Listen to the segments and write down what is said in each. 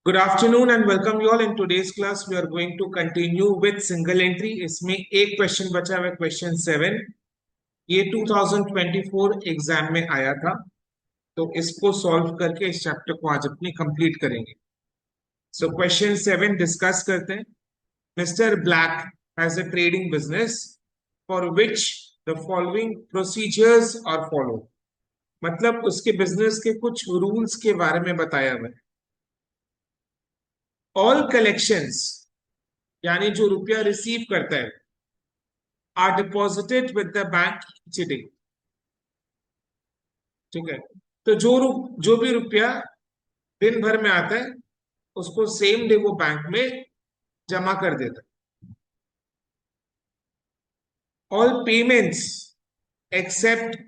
Good afternoon and welcome you all. In today's class, we are going to continue with single entry. इसमें एक question बचा हुआ है, question 7. ये 2024 exam में आया था, तो इसको सॉल्व करके इस चैप्टर को आज अपनी कंप्लीट करेंगे. सो क्वेश्चन 7 डिस्कस करते हैं. Mister Black has a trading business for which the following procedures are follow. मतलब उसके बिजनेस के कुछ रूल्स के बारे में बताया हुआ है. ऑल कलेक्शंस यानी जो रुपया रिसीव करता है are deposited with the bank each day. ठीक है, तो जो भी रुपया दिन भर में आता है उसको सेम डे वो बैंक में जमा कर देता है. All payments except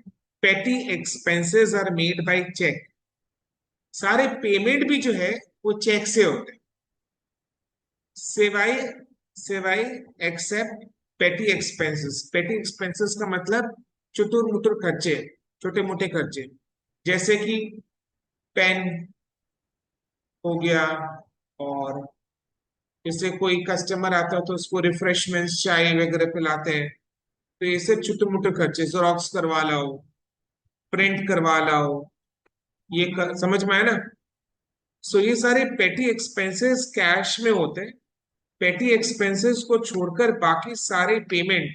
petty expenses are made by cheque. सारे पेमेंट भी जो है वो चेक से होते हैं, सिवाय सिवाय accept petty expenses. Petty expenses का मतलब चुटुर मुटुर खर्चे, छोटे मोटे खर्चे, जैसे कि पेन हो गया, और जैसे कोई कस्टमर आता है तो उसको रिफ्रेशमेंट्स चाय वगैरह पिलाते हैं, तो ये सब छोटे मोटे खर्चे. जेरोक्स करवा लाओ, प्रिंट करवा लाओ, समझ में आया ना. सो ये सारे पेटी एक्सपेंसेस कैश में होते हैं. पेटी एक्सपेंसेस को छोड़कर बाकी सारे payment,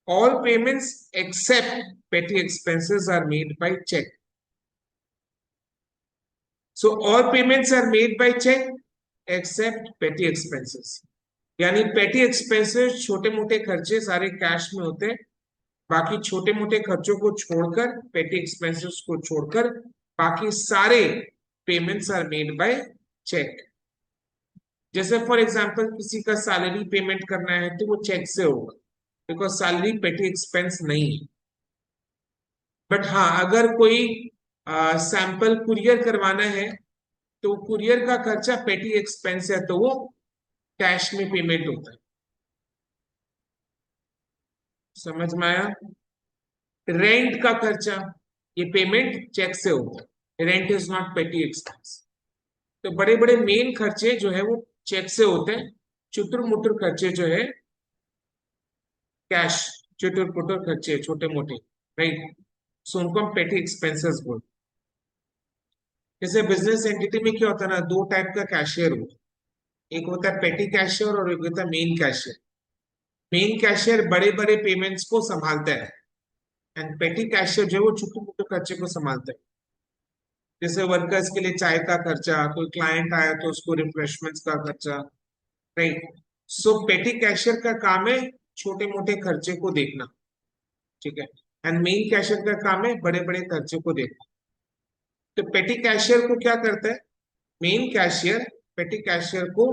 all payments except petty expenses are made by cheque. So all payments are made by cheque except petty expenses. यानी पेटी एक्सपेंसेस छोटे मोटे खर्चे सारे कैश में होते हैं, बाकी छोटे मोटे खर्चों को छोड़कर, पेटी एक्सपेंसेस को छोड़कर बाकी सारे payments are made by cheque. जैसे फॉर एग्जांपल किसी का सैलरी पेमेंट करना है तो वो चेक से होगा, बिकॉज सैलरी पेटी एक्सपेंस नहीं है. बट हाँ, अगर कोई सैंपल कुरियर करवाना है तो कुरियर का खर्चा पेटी एक्सपेंस है, तो वो कैश में पेमेंट होता है. समझ में आया. रेंट का खर्चा, ये पेमेंट चेक से होता है. रेंट इज नॉट पेटी एक्सपेंस. तो बड़े बड़े मेन खर्चे जो है वो चेक से होते हैं. चुटुर मुटुर खर्चे जो है कैश, चुटुर पुटुर खर्चे छोटे मोटे, राइट, सो उनको हम पेटी एक्सपेंसेस बोलते. जैसे बिजनेस एंटिटी में क्या होता है ना, दो टाइप का कैशियर होता है. एक होता है पेटी कैशियर और एक होता है मेन कैशियर. मेन कैशियर बड़े बड़े पेमेंट्स को संभालता है, एंड पेटी कैशियर जो है वो छोटे मोटे खर्चे को संभालता है. जैसे वर्कर्स के लिए चाय का खर्चा, कोई क्लाइंट आया तो उसको रिफ्रेशमेंट्स का खर्चा, राइट. सो पेटी कैशियर का काम है छोटे मोटे खर्चे को देखना, ठीक है, एंड मेन कैशियर का काम है बड़े बड़े खर्चे को देखना. तो पेटी कैशियर को क्या करता है, मेन कैशियर पेटी कैशियर को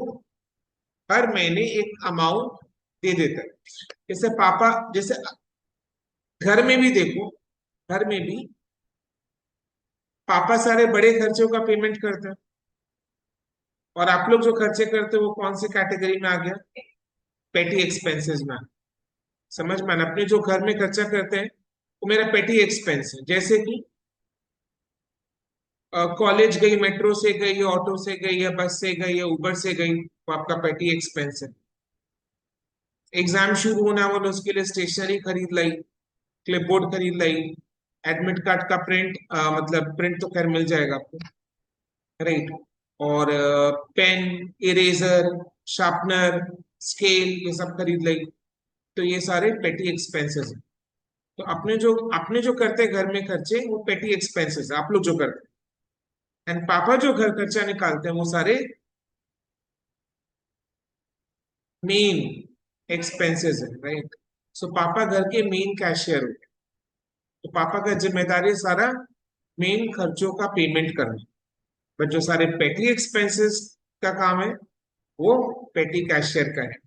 हर महीने एक अमाउंट दे देता है. जैसे पापा, जैसे घर में भी देखो, घर में भी पापा सारे बड़े खर्चों का पेमेंट करते हैं, और आप लोग जो खर्चे करते हो वो कौन सी कैटेगरी में आ गया, पेटी एक्सपेंसेस में. समझ में, अपने जो घर में खर्चा करते हैं वो मेरा पेटी एक्सपेंस है. जैसे कि कॉलेज गई, मेट्रो से गई, ऑटो से गई, या बस से गई, या उबर से गई, वो आपका पेटी एक्सपेंस है. एग्जाम शुरू होना वाला, उसके लिए स्टेशनरी खरीद लाई, क्लिपबोर्ड खरीद लाई, एडमिट कार्ड का प्रिंट, मतलब प्रिंट तो खैर मिल जाएगा आपको, राइट, और पेन, इरेजर, शार्पनर, स्केल, ये सब खरीद लाई. तो ये सारे पेटी एक्सपेंसेस हैं. तो अपने जो करते हैं घर में खर्चे, वो पेटी एक्सपेंसेस है, आप लोग जो करते हैं. एंड पापा जो घर खर्चा निकालते हैं वो सारे मेन एक्सपेंसेस है, राइट. सो पापा घर के मेन कैशियर होते हैं, तो पापा का जिम्मेदारी है सारा मेन खर्चों का पेमेंट करना. बट जो सारे पेटी एक्सपेंसेस का काम है वो पेटी कैशियर का है.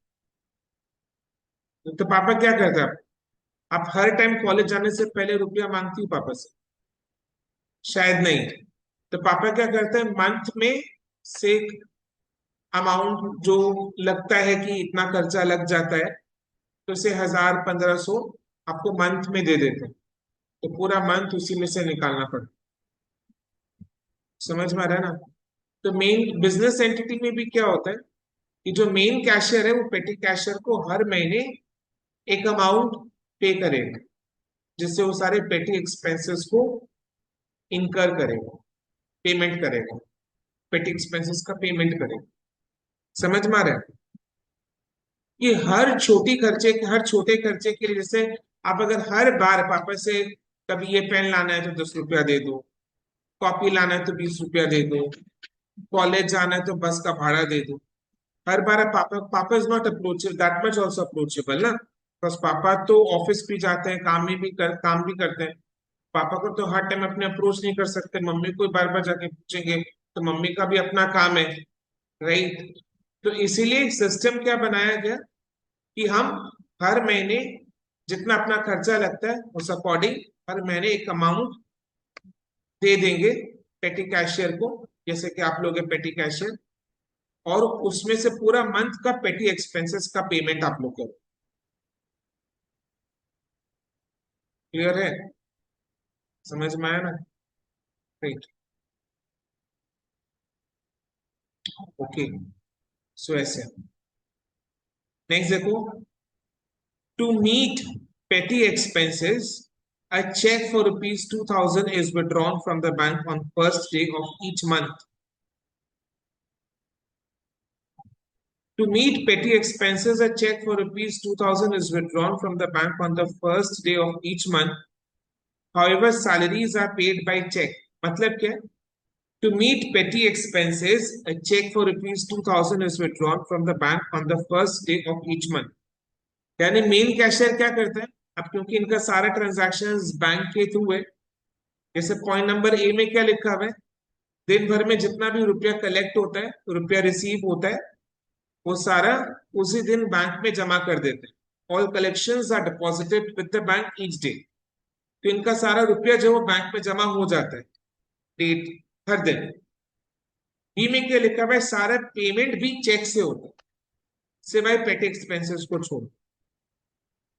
तो पापा क्या करते हैं, आप हर टाइम कॉलेज जाने से पहले रुपया मांगती हो पापा से? शायद नहीं. तो पापा क्या करते हैं, मंथ में से अमाउंट जो लगता है कि इतना खर्चा लग जाता है, तो उसे 1000-1500 आपको मंथ में दे देते हैं. तो पूरा मंथ उसी में से निकालना पड़ता. समझ में आ रहा है ना. तो मेन बिजनेस एंटिटी में भी क्या होता है कि जो मेन कैशियर है वो पेटी कैशियर को हर महीने एक अमाउंट पे करेगा, जिससे वो सारे पेटी एक्सपेंसेस को इनकर करेगा, पेमेंट करेगा, पेटी एक्सपेंसेस का पेमेंट करेगा। समझ में आ रहा है कि हर छोटे खर्चे के लिए, जैसे आप अगर हर बार पापा से कभी ये पेन लाना है तो 10 रुपया दे दो, कॉपी लाना है तो 20 रुपया दे दो, कॉलेज जाना है तो बस का भाड़ा दे दो, हर बार पापा पापा is not approachable that much also approachable ना, बस पापा तो ऑफिस भी जाते हैं, काम भी करते हैं। पापा को तो हर टाइम अपने अप्रोच नहीं कर सकते, मम्मी को बार बार जाके पूछेंगे, तो मम्मी का भी अपना काम है, राइट। तो इसीलिए सिस्टम क्या बनाया गया कि हम हर महीने जितना अपना खर्चा लगता है उस अकॉर्डिंग हर महीने एक अमाउंट दे देंगे पेटी कैशियर को, जैसे कि आप लोग हैं पेटी कैशियर, और उसमें से पूरा मंथ का पेटी एक्सपेंसेस का पेमेंट आप लोग करो। क्लियर है? समझ में आया ना? राइट। ओके। सो ऐसे नेक्स्ट देखो, to meet petty expenses, a check for rupees 2000 is withdrawn from the bank on first day of each month. To meet petty expenses, a check for rupees 2000 is withdrawn from the bank on the first day of each month. However, salaries are paid by check. मतलब क्या? To meet petty expenses, a check for rupees 2000 is withdrawn from the bank on the first day of each month. यानी main cashier क्या करता है? अब क्योंकि इनका सारा ट्रांजैक्शंस बैंक के थ्रू है, जैसे पॉइंट नंबर ए में क्या लिखा हुआ है, दिन भर में जितना भी रुपया कलेक्ट होता है, रुपया रिसीव होता है, वो सारा उसी दिन बैंक में जमा कर देते हैं। All collections are deposited with the bank each day. तो इनका सारा रुपया जो वो बैंक में जमा हो जाता है डेट हर दिन। बी में क्या लिखा हुआ है, सारा पेमेंट भी चेक से होता है, सिवाय पेटी एक्सपेंसेस को छोड़।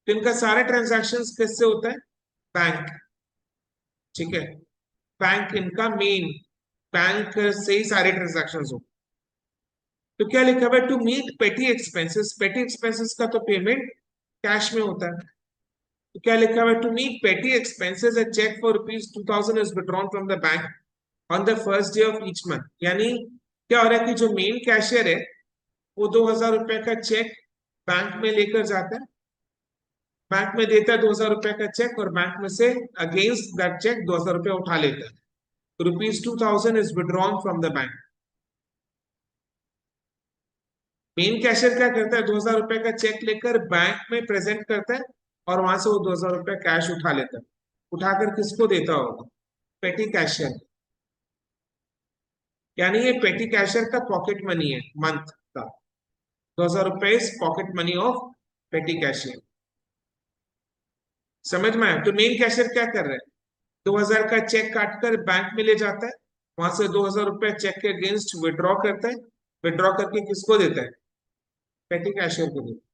तो इनका सारा ट्रांजैक्शन किससे होता है? बैंक। ठीक है, बैंक इनका मेन, बैंक से ही सारे ट्रांजैक्शन होते। तो क्या लिखा हुआ है, to meet petty expenses, petty expenses का तो पेमेंट कैश में होता है। तो क्या लिखा हुआ है, to meet petty expenses a cheque for rupees 2000 is withdrawn from the bank on the first day of each month. यानी क्या हो रहा है कि जो मेन कैशियर है वो 2000 रुपए का चेक बैंक में लेकर जाता है, बैंक में देता है 2000 रुपए का चेक, और बैंक में से अगेंस्ट दैट चेक 2000 रुपए उठा लेता है। Rupees 2000 is withdrawn from the bank. Main cashier क्या करता है, 2000 रुपए का चेक लेकर बैंक में प्रेजेंट करता है, और वहां से वो 2000 रुपए कैश उठा लेता है। उठाकर किसको देता होगा? पेटी कैशियर। यानी ये पेटी कैशियर का पॉकेट मनी है मंथ का। 2000 रुपए इज पॉकेट मनी ऑफ पेटी कैशियर। समझ में आया? तो मेन कैशियर क्या कर रहा है, 2000 का चेक काटकर बैंक में ले जाता है, वहां से 2000 रुपए चेक के अगेंस्ट विड्रॉ करता है, विड्रॉ करके किसको देता है? पेटी कैशियर को देता है।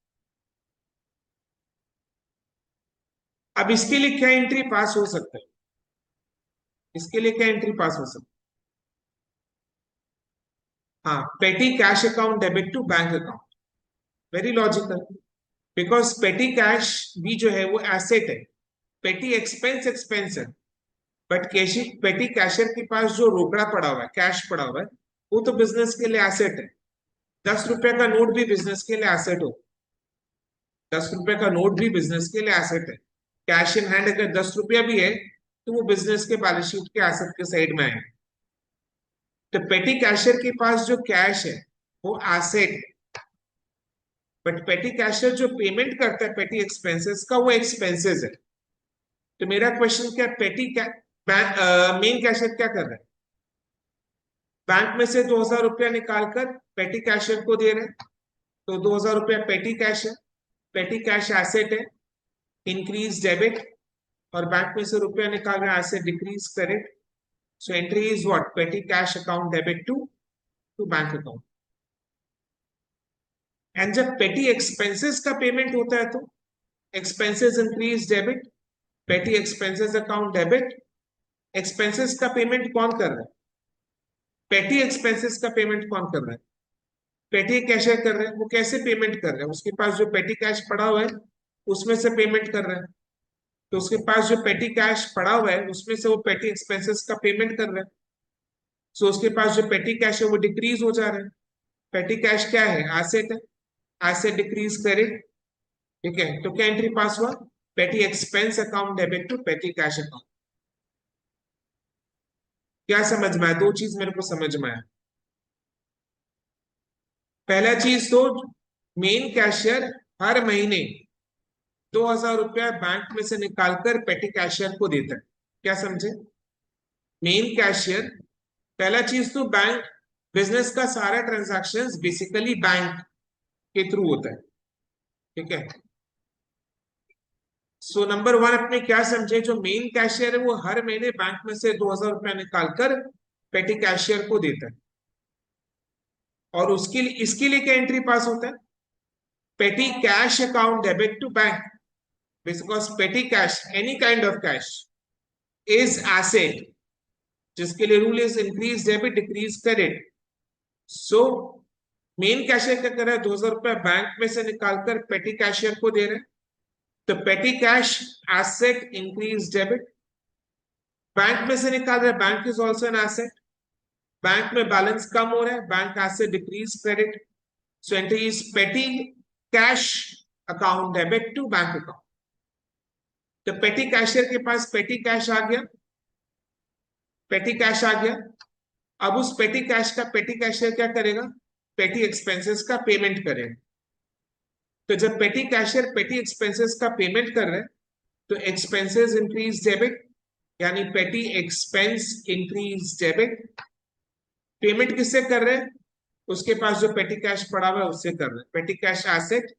अब इसके लिए क्या एंट्री पास हो सकता है? इसके लिए क्या एंट्री पास हो सकती है? हाँ, petty cash account debit to bank account. Very logical, because petty cash भी जो है वो एसेट है, पेटी एक्सपेंस एक्सपेंस है, बट कैश पेटी कैशियर के पास जो रोकड़ा पड़ा हुआ है, कैश पड़ा हुआ है, वो तो बिजनेस के लिए एसेट है। 10 रुपए का नोट भी बिजनेस के लिए एसेट हो, 10 रुपए का नोट भी बिजनेस के लिए एसेट है। कैश इन हैंड अगर 10 रुपया भी है तो वो बिजनेस के बैलेंस शीट के एसेट के साइड में है। तो पेटी कैशियर के पास जो कैश है वो एसेट है, बट पेटी कैशियर जो पेमेंट करता है पेटी एक्सपेंसेस का, वो एक्सपेंसेस है। तो मेरा क्वेश्चन क्या, मेन कैशियर क्या कर रहा है? बैंक में से 2000 रुपया निकालकर पेटी कैशियर को दे रहे हैं। तो 2000 रुपया पेटी कैश है, पेटी कैश एसेट है, इंक्रीज डेबिट, और बैंक में से रुपया निकाल रहे हैं asset decrease credit. So entry is what, petty cash account debit to bank account. And जब पेटी एक्सपेंसेस का पेमेंट होता है तो expenses increase debit, petty expenses account debit. Expenses का पेमेंट कौन कर रहा है? पेटी एक्सपेंसेस का पेमेंट कौन कर रहा है? पेटी कैशियर कर रहे हैं। वो कैसे पेमेंट कर रहे हैं? उसके पास जो पेटी कैश पड़ा हुआ है उसमें से पेमेंट कर रहे हैं। तो उसके पास जो पेटी कैश पड़ा हुआ है उसमें से वो पेटी एक्सपेंसेस का पेमेंट कर रहे हैं। सो उसके पास जो पेटी कैश है वो डिक्रीज हो जा रहा है। पेटी कैश क्या है? एसेट है। एसेट डिक्रीज करे, ठीक है। तो क्या एंट्री पास हुआ? Petty expense account debit to petty cash account. क्या समझ में आया? दो चीज मेरे को समझ में आया। पहला चीज तो मेन कैशियर हर महीने 2,000 रुपया बैंक में से निकालकर पेटी कैशियर को देता है। क्या समझे? मेन कैशियर, पहला चीज तो बैंक, बिजनेस का सारा ट्रांजैक्शंस बेसिकली बैंक के थ्रू होता है, ठीक है। सो नंबर वन अपने क्या समझे, जो मेन कैशियर है वो हर महीने बैंक में से 2,000 रुपया निकालकर पेटी कैशियर को देता है। और उसके लिए, इसके लिए क्या एंट्री पास होता है? Petty cash account debit to bank, because petty cash, any kind of cash is asset, जिसके लिए rule is increase debit decrease credit. So main cashier क्या कर रहा है? 2,000 रुपया बैंक में से निकालकर पेटी कैशियर को दे रहे हैं। तो petty cash asset increase debit, bank में से निकाल रहे हैं, bank is also an asset. Bank में बैलेंस कम हो रहा है, bank asset decrease credit. So entry is petty cash account debit to bank account. तो पेटी कैशियर के पास पेटी कैश आ गया, पेटी कैश आ गया। अब उस पेटी कैश का पेटी कैशियर क्या करेगा? पेटी एक्सपेंसेस का पेमेंट करेगा। तो जब पेटी कैशियर पेटी एक्सपेंसेस का पेमेंट कर रहे हैं तो एक्सपेंसेस इंक्रीज डेबिट, यानी पेटी एक्सपेंस इंक्रीज डेबिट। पेमेंट किससे कर रहे हैं? उसके पास जो पेटी कैश पड़ा हुआ है उससे कर रहे हैं। पेटी कैश एसेट,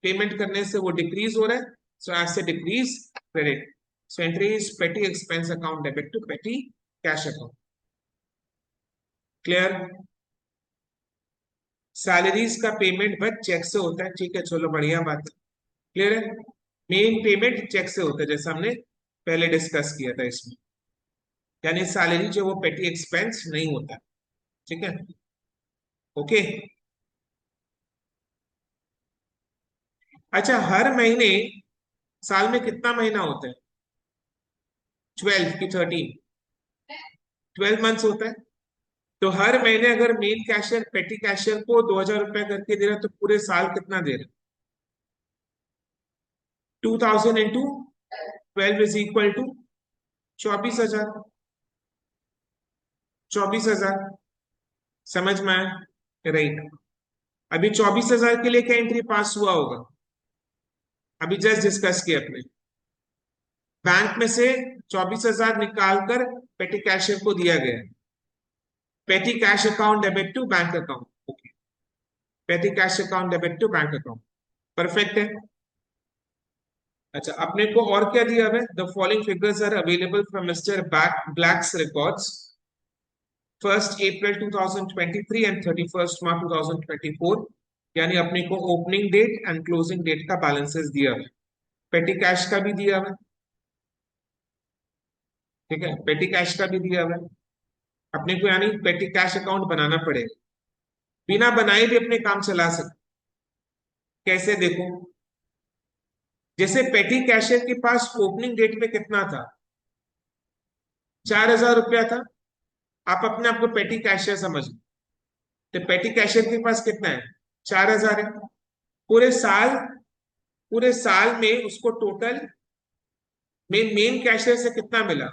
पेमेंट करने से वो डिक्रीज हो रहा है, so asset decrease credit. So entry is petty expense account debit to petty cash account. Clear? Salaries का पेमेंट बस चेक से होता है, ठीक है, चलो बढ़िया बात है। क्लियर है? मेन पेमेंट चेक से होता है, जैसा हमने पहले डिस्कस किया था इसमें। यानी सैलरी जो वो पेटी एक्सपेंस नहीं होता, ठीक है। ओके। अच्छा, हर महीने, साल में कितना महीना होता है? 12 की 13? 12 मंथ्स होता है। तो हर महीने अगर मेन कैशियर पेटी कैशियर को 2,000 रुपया करके दे रहा है तो पूरे साल कितना दे रहा है? 2,000 इंटू 12 इज इक्वल टू 24,000। 24,000। समझ में आया? राइट। अभी 24,000 के लिए क्या एंट्री पास हुआ होगा? अभी जस्ट डिस्कस किया अपने। बैंक में से 24,000 निकाल कर पेटी कैशियर को दिया गया। Petty cash account debit to bank account. Okay. Petty cash account debit to bank account. Perfect है। अच्छा, अपने को और क्या दिया है? The following figures are available from mister Black's records, 1 April 2023 and 31 March 2024। यानी अपने को opening date and closing date का बैलेंसेस दिया है। पेटी कैश का भी दिया है, ठीक है, पेटी कैश का भी दिया है। अपने को यानी पेटी कैश अकाउंट बनाना पड़ेगा। बिना बनाए भी अपने काम चला सकते। कैसे देखो? जैसे पेटी कैशियर के पास ओपनिंग डेट में कितना था? 4,000 रुपया था। आप अपने आप को पेटी कैशियर समझ लो। तो पेटी कैशियर के पास कितना है? 4,000 है। पूरे साल, पूरे साल में उसको टोटल में मेन कैशियर से कितना मिला?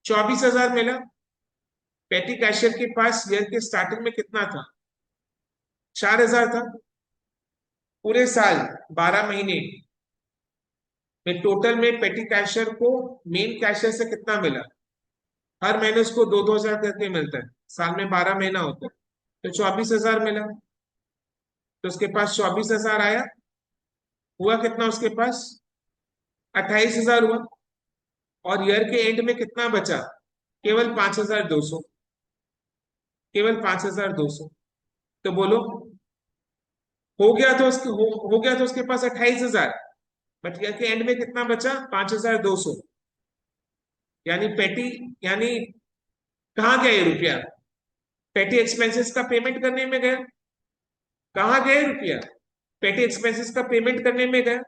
24,000 मिला। पेटी कैशियर के पास ईयर के स्टार्टिंग में कितना था? 4,000 था। पूरे साल 12 महीने में टोटल में पेटी कैशियर को मेन कैशियर से कितना मिला? हर महीने उसको 2-2 हजार करके मिलता है, साल में 12 महीना होता है। तो 24,000 मिला। तो उसके पास 24,000 आया। हुआ कितना उसके पास? 28,000 हुआ। और ईयर के एंड में कितना बचा? केवल 5,200। केवल 5,200। तो बोलो, हो गया तो उसके हो गया तो उसके पास 28,000, बट ईयर के एंड में कितना बचा? 5,200। यानी पेटी, यानी कहाँ गया ये रुपया? पेटी एक्सपेंसेस का पेमेंट करने में गया। कहाँ गया ये रुपया? पेटी एक्सपेंसेस का पेमेंट करने में गया।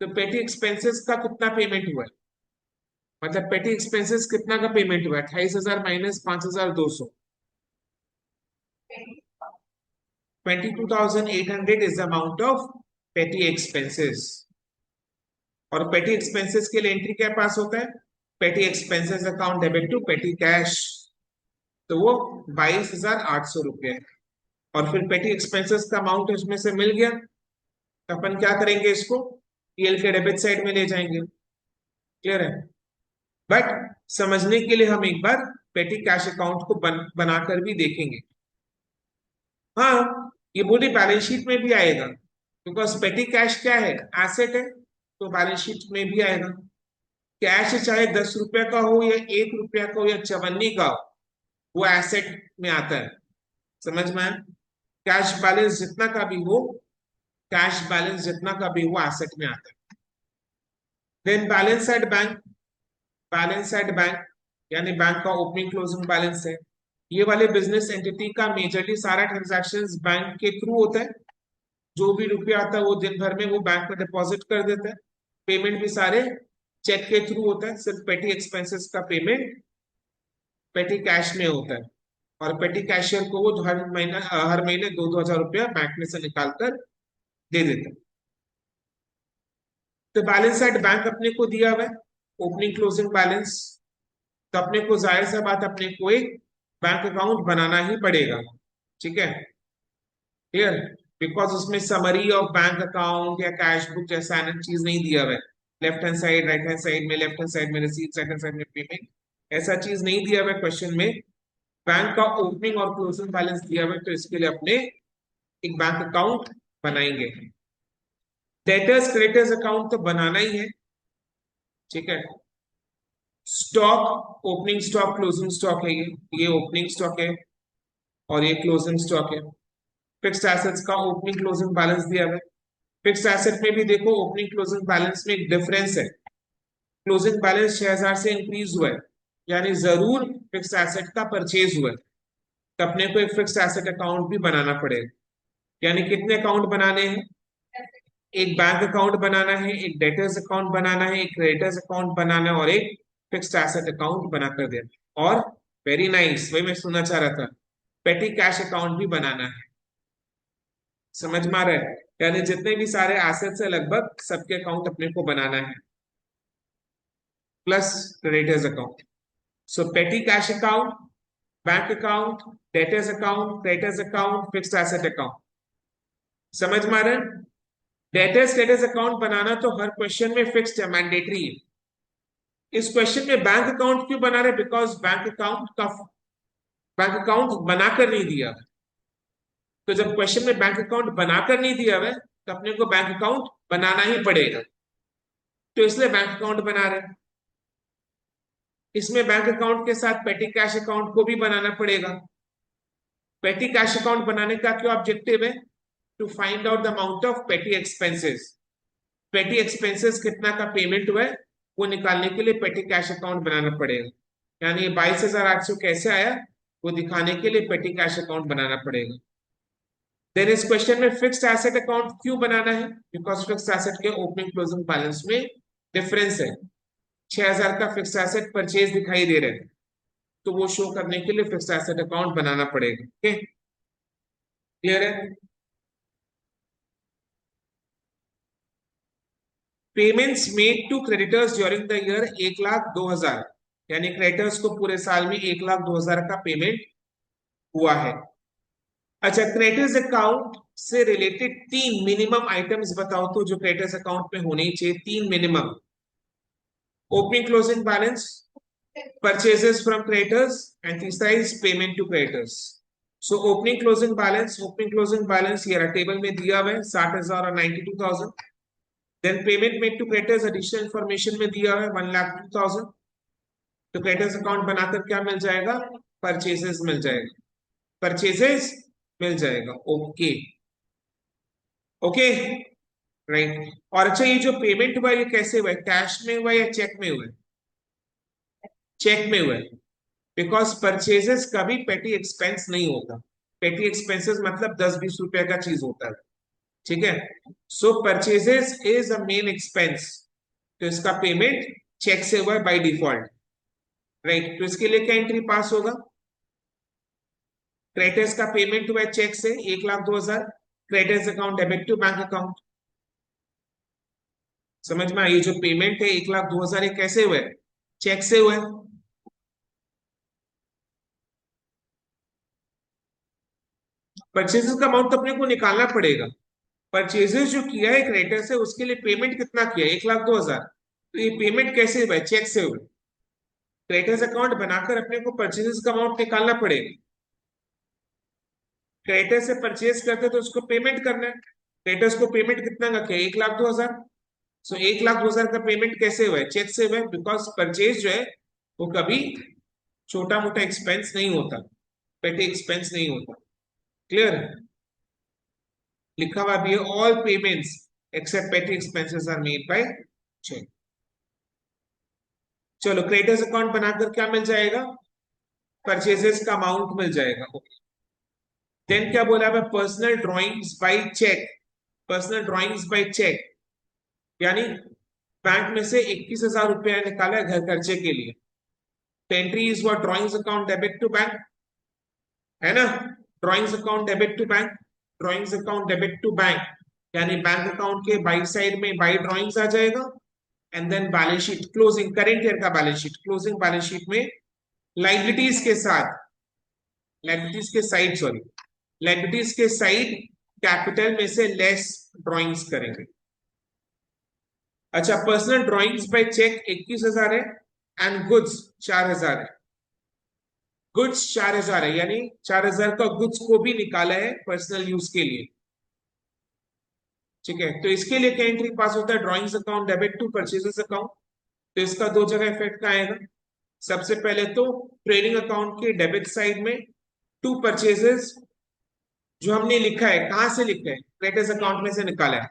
तो पेटी एक्सपेंसेस का कितना पेमेंट हुआ है? मतलब पेटी एक्सपेंसेस कितना का पेमेंट हुआ है? 28,000 minus 5,200, 22,800 is the amount of petty expenses. और पेटी एक्सपेंसेस के लिए एंट्री क्या पास होता है? Petty expenses account debit to petty cash. तो वो 22,800 रुपये है। और फिर पेटी एक्सपेंसेस का अमाउंट इसमें से मिल गया, तो अपन क्या करेंगे, इसको पीएल के डेबिट साइड में ले जाएंगे। क्लियर है? बट समझने के लिए हम एक बार पेटी कैश अकाउंट को बनाकर भी देखेंगे। हाँ, ये पूरी बैलेंस शीट में भी आएगा, बिकॉज पेटी कैश क्या है? एसेट है, तो बैलेंस शीट में भी आएगा। कैश चाहे 10 रुपया का हो या 1 रुपया का हो या चवन्नी का हो, वो एसेट में आता है। समझ में आया? कैश बैलेंस जितना का भी हो, कैश बैलेंस जितना का भी हो एसेट में आता है। Then balance at bank. Balance at bank यानी बैंक का ओपनिंग क्लोजिंग बैलेंस है। ये वाले बिजनेस एंटिटी का मेजरली सारा ट्रांजैक्शंस बैंक के थ्रू होता है। जो भी रुपया आता है वो दिन भर में वो बैंक में डिपॉजिट कर देता है। पेमेंट भी सारे चेक के थ्रू होता है। सिर्फ पेटी एक्सपेंसेस का पेमेंट पेटी कैश में होता है। और पेटी कैशियर को वो हर महीने 2-2 हजार रुपया बैंक में से निकाल कर दे देता है। तो बैलेंस एट बैंक अपने को दिया हुआ है, ओपनिंग क्लोजिंग बैलेंस। तो अपने को जाहिर सा बात, अपने को एक बैंक अकाउंट बनाना ही पड़ेगा। ठीक है? क्लियर? बिकॉज उसमें समरी ऑफ बैंक अकाउंट या कैश बुक जैसा चीज नहीं दिया हुआ है। Left hand side, right hand side में, लेफ्ट हैंड साइड में रिसीट, राइट हैंड साइड में पेमेंट, ऐसा चीज नहीं दिया हुआ है क्वेश्चन में। बैंक का ओपनिंग और क्लोजिंग बैलेंस दिया हुआ है, तो इसके लिए अपने एक बैंक अकाउंट बनाएंगे। डेटर्स क्रेडिटर्स अकाउंट तो बनाना ही है। ठीक है? Stock, opening stock, closing stock है। ये ओपनिंग स्टॉक है और ये क्लोजिंग स्टॉक है। फिक्स्ड एसेट्स का ओपनिंग क्लोजिंग बैलेंस दिया हुआ है। फिक्स्ड एसेट में भी देखो, ओपनिंग क्लोजिंग बैलेंस में एक डिफरेंस है। क्लोजिंग बैलेंस 6,000 से इंक्रीज हुआ है, यानी जरूर फिक्स्ड एसेट का परचेज हुआ है। तो अपने को एक फिक्स्ड एसेट अकाउंट भी बनाना पड़ेगा। यानी कितने अकाउंट बनाने हैं? एक बैंक अकाउंट बनाना है, एक डेटर्स अकाउंट बनाना है, एक क्रेडिटर्स अकाउंट बनाना है और एक फिक्स्ड एसेट अकाउंट बनाकर देना। और वेरी नाइस, वही मैं सुनना चाह रहा था, पेटी कैश अकाउंट भी बनाना है। समझ में आ रहा है? यानी जितने भी सारे एसेट्स है लगभग सबके अकाउंट अपने को बनाना है, plus creditors account. So petty cash account, bank account, debtors account, creditors account, fixed asset account. समझ में आ रहा है? डेटर्स क्रेडिटर्स अकाउंट बनाना तो हर क्वेश्चन में फिक्स्ड है, मैंडेटरी है। इस क्वेश्चन में बैंक अकाउंट क्यों बना रहे? बिकॉज बैंक अकाउंट बनाकर नहीं दिया। तो जब क्वेश्चन में बैंक अकाउंट बनाकर नहीं दिया हुआ तो अपने को बैंक अकाउंट बनाना ही पड़ेगा। तो इसलिए बैंक अकाउंट बना रहे हैं। इसमें बैंक अकाउंट के साथ पेटी कैश अकाउंट को भी बनाना पड़ेगा। पेटी कैश अकाउंट बनाने का क्या ऑब्जेक्टिव है? To find out the amount of petty expenses. Petty expenses कितना का पेमेंट हुआ है वो निकालने के लिए पेटी कैश अकाउंट बनाना पड़ेगा। यानी 22,800 कैसे आया वो दिखाने के लिए पेटी कैश अकाउंट बनाना पड़ेगा। देन इस क्वेश्चन में फिक्स्ड एसेट अकाउंट क्यों बनाना है? बिकॉज फिक्स्ड एसेट के ओपनिंग क्लोजिंग बैलेंस में डिफरेंस है। 6,000 का फिक्स्ड एसेट परचेज दिखाई दे रहे हैं, तो वो शो करने के लिए फिक्स्ड एसेट अकाउंट बनाना पड़ेगा। ओके, क्लियर है? Payments made to creditors during the year 1,02,000, यानी क्रेडिटर्स को पूरे साल में 1,02,000 का पेमेंट हुआ है। अच्छा, क्रेडिटर्स अकाउंट से रिलेटेड 3 मिनिमम आइटम्स बताओ तो जो क्रेडिटर्स अकाउंट में होने ही चाहिए। 3 minimum: opening closing balance, purchases from creditors and तीसरा is payment to creditors. So opening closing balance ये टेबल में दिया हुआ है, 60,000 और 92,000। Then payment made to creditors additional information में दिया हुआ है 1,02,000। तो क्रेडिटर्स अकाउंट बनाकर क्या मिल जाएगा? परचेजेस मिल जाएगा, परचेजेस मिल जाएगा। Okay, okay, right. और अच्छा, ये जो पेमेंट हुआ ये कैसे हुआ है? कैश में हुआ या चेक में हुआ है? चेक में हुआ है, बिकॉज परचेजेस कभी पेटी एक्सपेंस नहीं होता। पेटी एक्सपेंसेस मतलब 10-20 रुपए का चीज होता है, ठीक है। So purchases is a main expense, तो इसका पेमेंट चेक से हुआ है बाय डिफॉल्ट, राइट। तो इसके लिए क्या एंट्री पास होगा? क्रेडिटर्स का पेमेंट हुआ है चेक से 1,02,000, creditors account debit to bank account. समझ में आई? ये जो पेमेंट है 1,02,000, ये कैसे हुआ है? चेक से हुआ है। परचेजेस का अमाउंट तो अपने को निकालना पड़ेगा। परचेजेस जो किया है क्रेडिटर से, उसके लिए पेमेंट कितना किया? 1,02,000। तो ये पेमेंट कैसे हुआ है? चेक से हुआ है। क्रेडिटर्स अकाउंट बनाकर अपने को परचेजेस का अमाउंट निकालना पड़ेगा। क्रेडिटर से परचेज करते तो उसको पेमेंट करना है। क्रेडिटर्स को पेमेंट कितना का किया? 1,02,000। सो 1,02,000 का पेमेंट कैसे हुआ है? चेक से हुआ है, बिकॉज परचेज जो है वो कभी छोटा मोटा एक्सपेंस नहीं होता, पेटी एक्सपेंस नहीं होता। क्लियर? लिखा हुआ भी है, all payments except petty expenses are made by cheque. चलो, क्रेडिटर्स अकाउंट बनाकर क्या मिल जाएगा? परचेजेस का अमाउंट मिल जाएगा। देन क्या बोला है? Personal drawings by cheque. Personal drawings by cheque यानी बैंक में से 21,000 रुपया निकाला है घर खर्चे के लिए। Entry is what? Drawings account debit to bank, है ना। Drawings account debit to bank, drawings account debit to bank, यानी बैंक अकाउंट के बाई साइड में बाई ड्रॉइंग्स आ जाएगा। And then balance sheet closing, current year का balance sheet, closing balance sheet में liabilities के साथ, लाइबिलिटीज के साइड, सॉरी, लाइबिलिटीज के साइड कैपिटल में से लेस ड्रॉइंग्स करेंगे। अच्छा, पर्सनल ड्रॉइंग्स बाय चेक 21,000 है एंड गुड्स 4,000 है। गुड्स 4,000 है, यानी 4,000 का गुड्स को भी निकाला है पर्सनल यूज के लिए, ठीक है। तो इसके लिए क्या एंट्री पास होता है? Drawings account debit to purchases account. तो इसका दो जगह इफेक्ट का आएगा। सबसे पहले तो ट्रेडिंग अकाउंट के डेबिट साइड में टू परचेजेस, जो हमने लिखा है, कहां से लिखा है? क्रेडिटर्स अकाउंट में से निकाला है।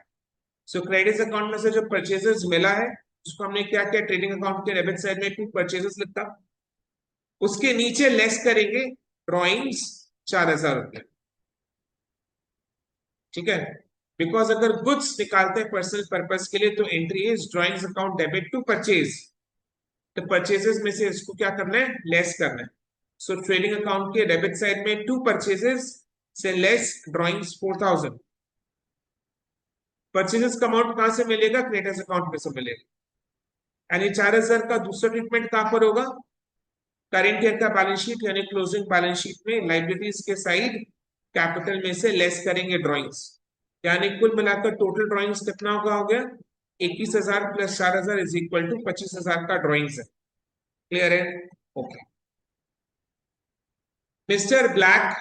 सो क्रेडिटर्स अकाउंट में से जो परचेजेस मिला है, उसको हमने क्या किया? ट्रेडिंग अकाउंट के डेबिट साइड में टू परचेजेस लिखा, उसके नीचे लेस करेंगे ड्रॉइंग्स 4,000 रुपये, ठीक है। बिकॉज अगर गुड्स निकालते हैं पर्सनल पर्पस के लिए, तो entry is drawings account debit to purchase. तो परचेजेस में से इसको क्या करना है? लेस करना है। सो ट्रेडिंग अकाउंट के डेबिट साइड में टू परचेजेस से लेस ड्रॉइंग्स 4,000। परचेजेस का अमाउंट कहां से मिलेगा? क्रेडिटर्स अकाउंट में से मिलेगा। यानी 4,000 का दूसरा ट्रीटमेंट कहां पर होगा? करेंट ईयर का बैलेंस शीट यानी क्लोजिंग बैलेंस शीट में लाइबिलिटीज के साइड कैपिटल में से लेस करेंगे ड्रॉइंग्स, यानी कुल मिलाकर टोटल ड्रॉइंग्स कितना होगा? हो गया 21,000 प्लस 4,000 इज इक्वल टू 25,000 का ड्रॉइंग्स है। क्लियर है? ओके। मिस्टर ब्लैक,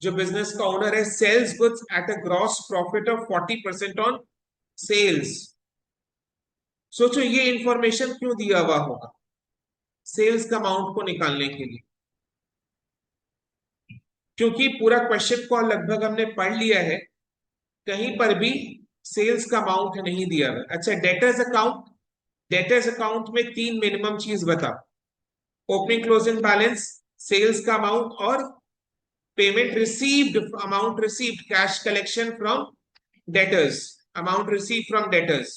जो बिजनेस का ओनर है, sells goods at a gross profit of 40% on sales. सोचो ये इंफॉर्मेशन क्यों दिया हुआ होगा? सेल्स का अमाउंट को निकालने के लिए, क्योंकि पूरा क्वेश्चन को लगभग हमने पढ़ लिया है, कहीं पर भी सेल्स का अमाउंट नहीं दिया हुआ। अच्छा, डेटर्स अकाउंट, डेटर्स अकाउंट में तीन मिनिमम चीज बता: ओपनिंग क्लोजिंग बैलेंस, सेल्स का अमाउंट, और payment received, amount received, cash collection from debtors, amount receive from debtors.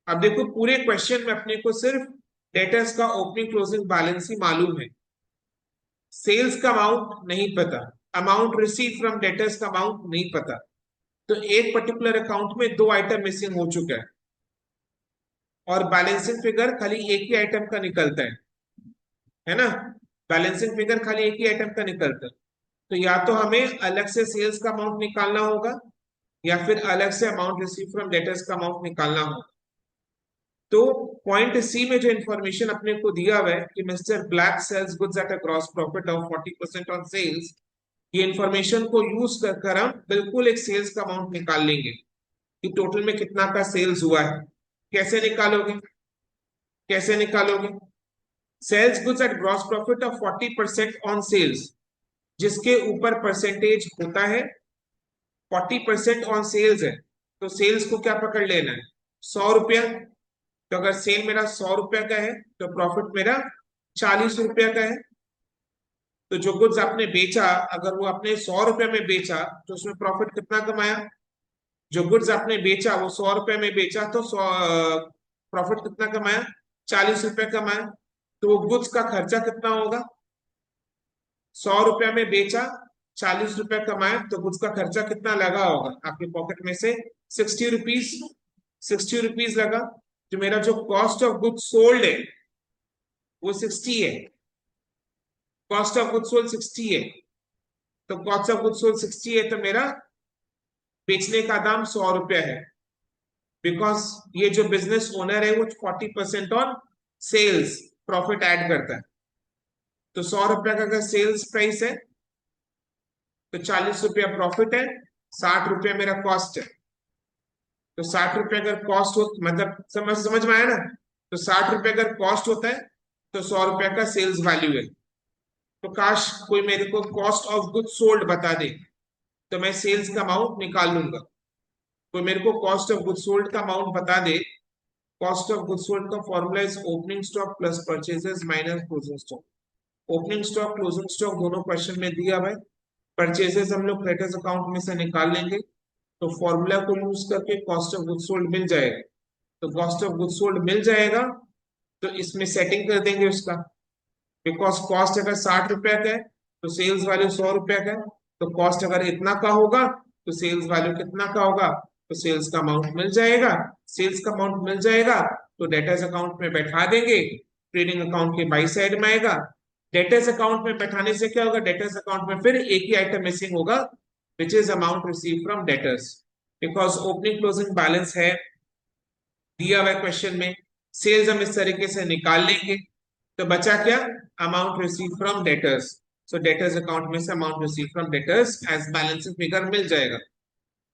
अब देखो, पूरे क्वेश्चन में अपने को सिर्फ डेटर्स का ओपनिंग क्लोजिंग बैलेंस ही मालूम है, सेल्स का अमाउंट नहीं पता, अमाउंट रिसीव फ्रॉम डेटर्स का अमाउंट नहीं पता। तो एक पर्टिकुलर अकाउंट में दो आइटम मिसिंग हो चुका है, और बैलेंसिंग फिगर खाली एक ही आइटम का निकलता है ना। बैलेंसिंग फिगर खाली एक ही आइटम का निकलता है। तो या तो हमें अलग से सेल्स का अमाउंट निकालना होगा, या फिर अलग से अमाउंट रिसीव फ्रॉम डेटर्स का अमाउंट निकालना होगा। तो पॉइंट सी में जो इंफॉर्मेशन अपने को दिया हुआ है कि mister Black sells goods at a gross profit of 40% on sales, ये इंफॉर्मेशन को यूज कर हम बिल्कुल एक सेल्स का अमाउंट निकाल लेंगे कि टोटल में कितना का सेल्स हुआ है। कैसे निकालोगे? कैसे निकालोगे? Sells goods at gross profit of 40% on sales, जिसके ऊपर परसेंटेज होता है 40% ऑन सेल्स है, तो सेल्स को क्या पकड़ लेना है? 100 रुपया। तो अगर सेल मेरा 100 रुपया का है, तो प्रॉफिट मेरा 40 रुपया का है। तो जो गुड्स आपने बेचा, अगर वो आपने 100 रुपये में बेचा तो उसमें प्रॉफिट कितना कमाया? जो गुड्स आपने बेचा वो 100 रुपये में बेचा तो प्रॉफिट कितना कमाया? 40 रुपये कमाया। तो वो गुड्स का खर्चा कितना होगा? 100 रुपये में बेचा, 40 रुपये कमाया, तो गुड्स का खर्चा कितना लगा होगा आपके पॉकेट में से? 60 रुपीज। 60 रुपीज लगा। तो मेरा जो कॉस्ट ऑफ गुड्स सोल्ड है वो 60 है। कॉस्ट ऑफ गुड्स सोल्ड 60 है। तो कॉस्ट ऑफ गुड्स सोल्ड 60 है, तो मेरा बेचने का दाम 100 रुपया है। बिकॉज ये जो बिजनेस ओनर है वो 40% ऑन सेल्स प्रॉफिट ऐड करता है। तो 100 रुपया का अगर सेल्स प्राइस है तो 40 रुपया प्रॉफिट है, 60 रुपया मेरा कॉस्ट है। तो 60 रुपया अगर कॉस्ट हो, मतलब समझ समझ में आया ना? तो 60 रुपया अगर कॉस्ट होता है तो 100 रुपया का सेल्स वैल्यू है। तो काश कोई मेरे को कॉस्ट ऑफ गुड्स सोल्ड बता दे तो मैं सेल्स का अमाउंट निकाल लूंगा। कोई मेरे को कॉस्ट ऑफ गुड्स सोल्ड का अमाउंट बता दे। कॉस्ट ऑफ गुड्स सोल्ड का formula is opening stock plus purchases minus closing stock. Opening stock closing stock दोनों क्वेश्चन में दिया हुआ है। परचेजेस हम लोग क्रेडिटर्स अकाउंट में से निकाल लेंगे। तो फॉर्मूला को यूज करके कॉस्ट ऑफ गुड्स सोल्ड मिल जाएगा। तो कॉस्ट ऑफ गुड्स सोल्ड मिल जाएगा तो इसमें सेटिंग कर देंगे उसका। बिकॉज कॉस्ट अगर 60 रुपया का है तो सेल्स वैल्यू 100 रुपया का है। तो कॉस्ट अगर इतना का होगा तो सेल्स वैल्यू कितना का होगा? तो सेल्स का अमाउंट मिल जाएगा। सेल्स का अमाउंट मिल जाएगा तो डेटर्स अकाउंट में बैठा देंगे। ट्रेडिंग अकाउंट के बाई साइड में आएगा। डेटर्स अकाउंट में बैठाने से क्या होगा? डेटर्स अकाउंट में फिर एक ही आइटम मिसिंग होगा, which is amount receive from debtors. Because opening closing balance है दिया हुआ क्वेश्चन में। सेल्स हम इस तरीके से निकाल लेंगे। तो बचा क्या? Amount receive from debtors. So debtors account में से amount receive from debtors as balance figure मिल जाएगा,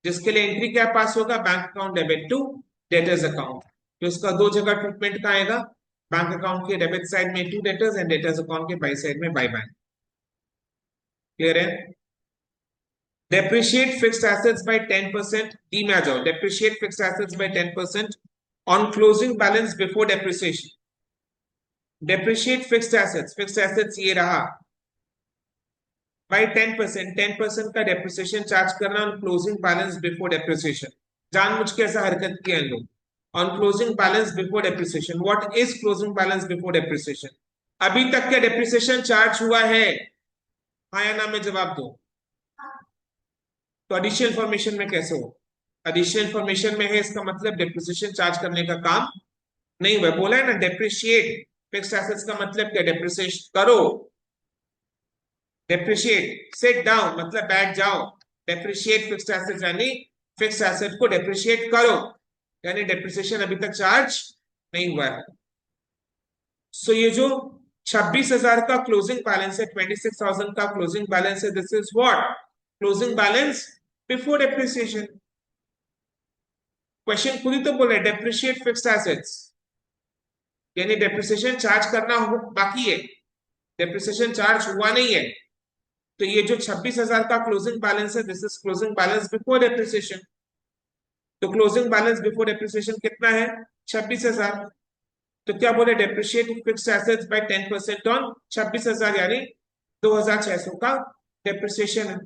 जिसके लिए एंट्री क्या पास होगा? Bank account debit to debtors account. तो इसका दो जगह ट्रीटमेंट का आएगा। बैंक अकाउंट के डेबिट साइड में to debtors and debtors account के बाई साइड में बाय बैंक। क्लियर है? Depreciate fixed assets by 10%। D में आ जाओ। Depreciate fixed assets by 10% on closing balance before depreciation. Depreciate fixed assets, fixed assets ये रहा, bye 10%। 10% का डेप्रिसिएशन चार्ज करना on closing balance before depreciation. जानबूझ के ऐसा हरकत किया इन लोग। On closing balance before depreciation. What is closing balance before depreciation? अभी तक क्या डेप्रिसिएशन चार्ज हुआ है? हाँ या ना में जवाब दो। तो एडिशनल इन्फॉर्मेशन में कैसे हो? एडिशनल इन्फॉर्मेशन में है, इसका मतलब डेप्रिसिएशन चार्ज करने का काम नहीं हुआ। बोला है ना डेप्रिशिएट फिक्स्ड एसेट्स का मतलब क्या? डेप्रिसिएशन करो। डेप्रिशिएट सिट डाउन मतलब बैठ जाओ। डेप्रिशिएट फिक्स्ड एसेट्स यानी फिक्स्ड एसेट को डेप्रिशिएट करो, यानी डेप्रिसिएशन अभी तक चार्ज नहीं हुआ है। सो ये जो 26,000 का क्लोजिंग बैलेंस है, 26,000 का क्लोजिंग बैलेंस है, this is what? Closing balance before depreciation. Question खुद ही तो बोल रहे डेप्रिशिएट फिक्स्ड एसेट्स, यानी डेप्रिसिएशन चार्ज करना बाकी है, डेप्रिसिएशन चार्ज हुआ नहीं है। तो ये जो 26,000 का क्लोजिंग बैलेंस है, this is closing balance before depreciation. तो क्लोजिंग बैलेंस बिफोर डेप्रिसिएशन कितना है? 26,000। तो क्या बोले? Depreciate fixed assets by 10% on 26,000, यानी 2,600 का डेप्रिसिएशन है।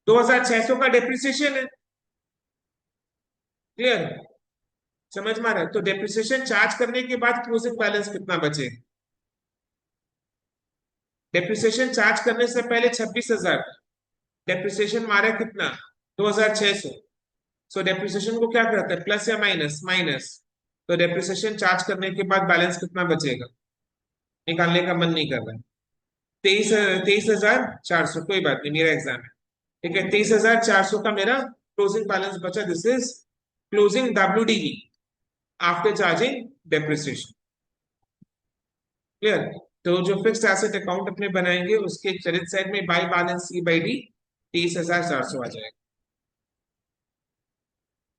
2,600 का डेप्रिसिएशन है। क्लियर? समझ में आ रहा है? तो डेप्रिसिएशन चार्ज करने के बाद क्लोजिंग बैलेंस कितना बचे? डेप्रिसिएशन चार्ज करने से पहले 26,000, डेप्रिसिएशन मारे कितना? 2,600। सो डेप्रिसिएशन को क्या करते हैं? प्लस या माइनस? माइनस। तो डेप्रिसिएशन चार्ज करने के बाद बैलेंस कितना बचेगा? निकालने का मन नहीं कर रहा है। 23,400। कोई बात नहीं, मेरा एग्जाम है। ठीक है, 23,400 का मेरा क्लोजिंग बैलेंस बचा। This is closing WDV after charging depreciation. Clear? तो जो फिक्स्ड एसेट अकाउंट अपने बनाएंगे उसके क्रेडिट साइड में बाय बैलेंस C/D 23,400 आ जाएगा।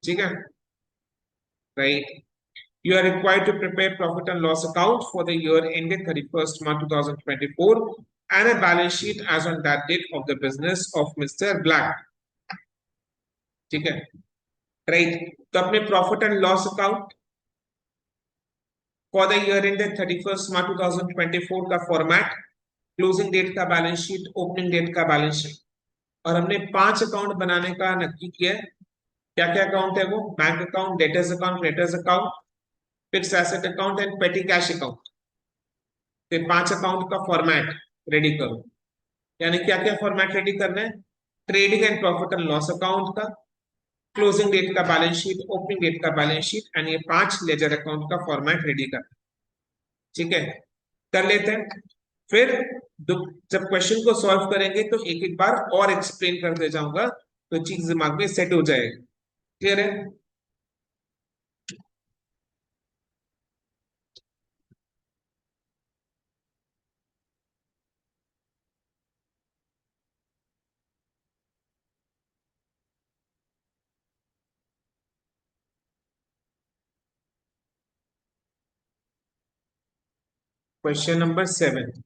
ठीक है, right? You are required to prepare profit and loss account for the year ended 31st March 2024 and a balance sheet as on that date of the business of Mr. Black. ठीक है, right? तो अपने profit and loss account for the year ended 31 March 2024 का format, closing date का balance sheet, opening date का balance sheet. और हमने 5 account बनाने का नक्की किया है। क्या क्या अकाउंट है वो? Bank account, debtors account, creditors account, fix asset account and पेटी कैश अकाउंट। तो 5 अकाउंट का फॉर्मेट रेडी करो। यानी क्या क्या फॉर्मेट रेडी करना है? Trading and profit and loss account का, क्लोजिंग डेट का बैलेंस शीट, ओपनिंग डेट का बैलेंस शीट एंड ये 5 लेजर अकाउंट का फॉर्मेट रेडी करना। ठीक है, कर लेते हैं। फिर जब क्वेश्चन को सॉल्व करेंगे तो एक एक बार और एक्सप्लेन करते जाऊंगा, तो चीज दिमाग में सेट हो जाएगी। क्लियर है? Question number 7।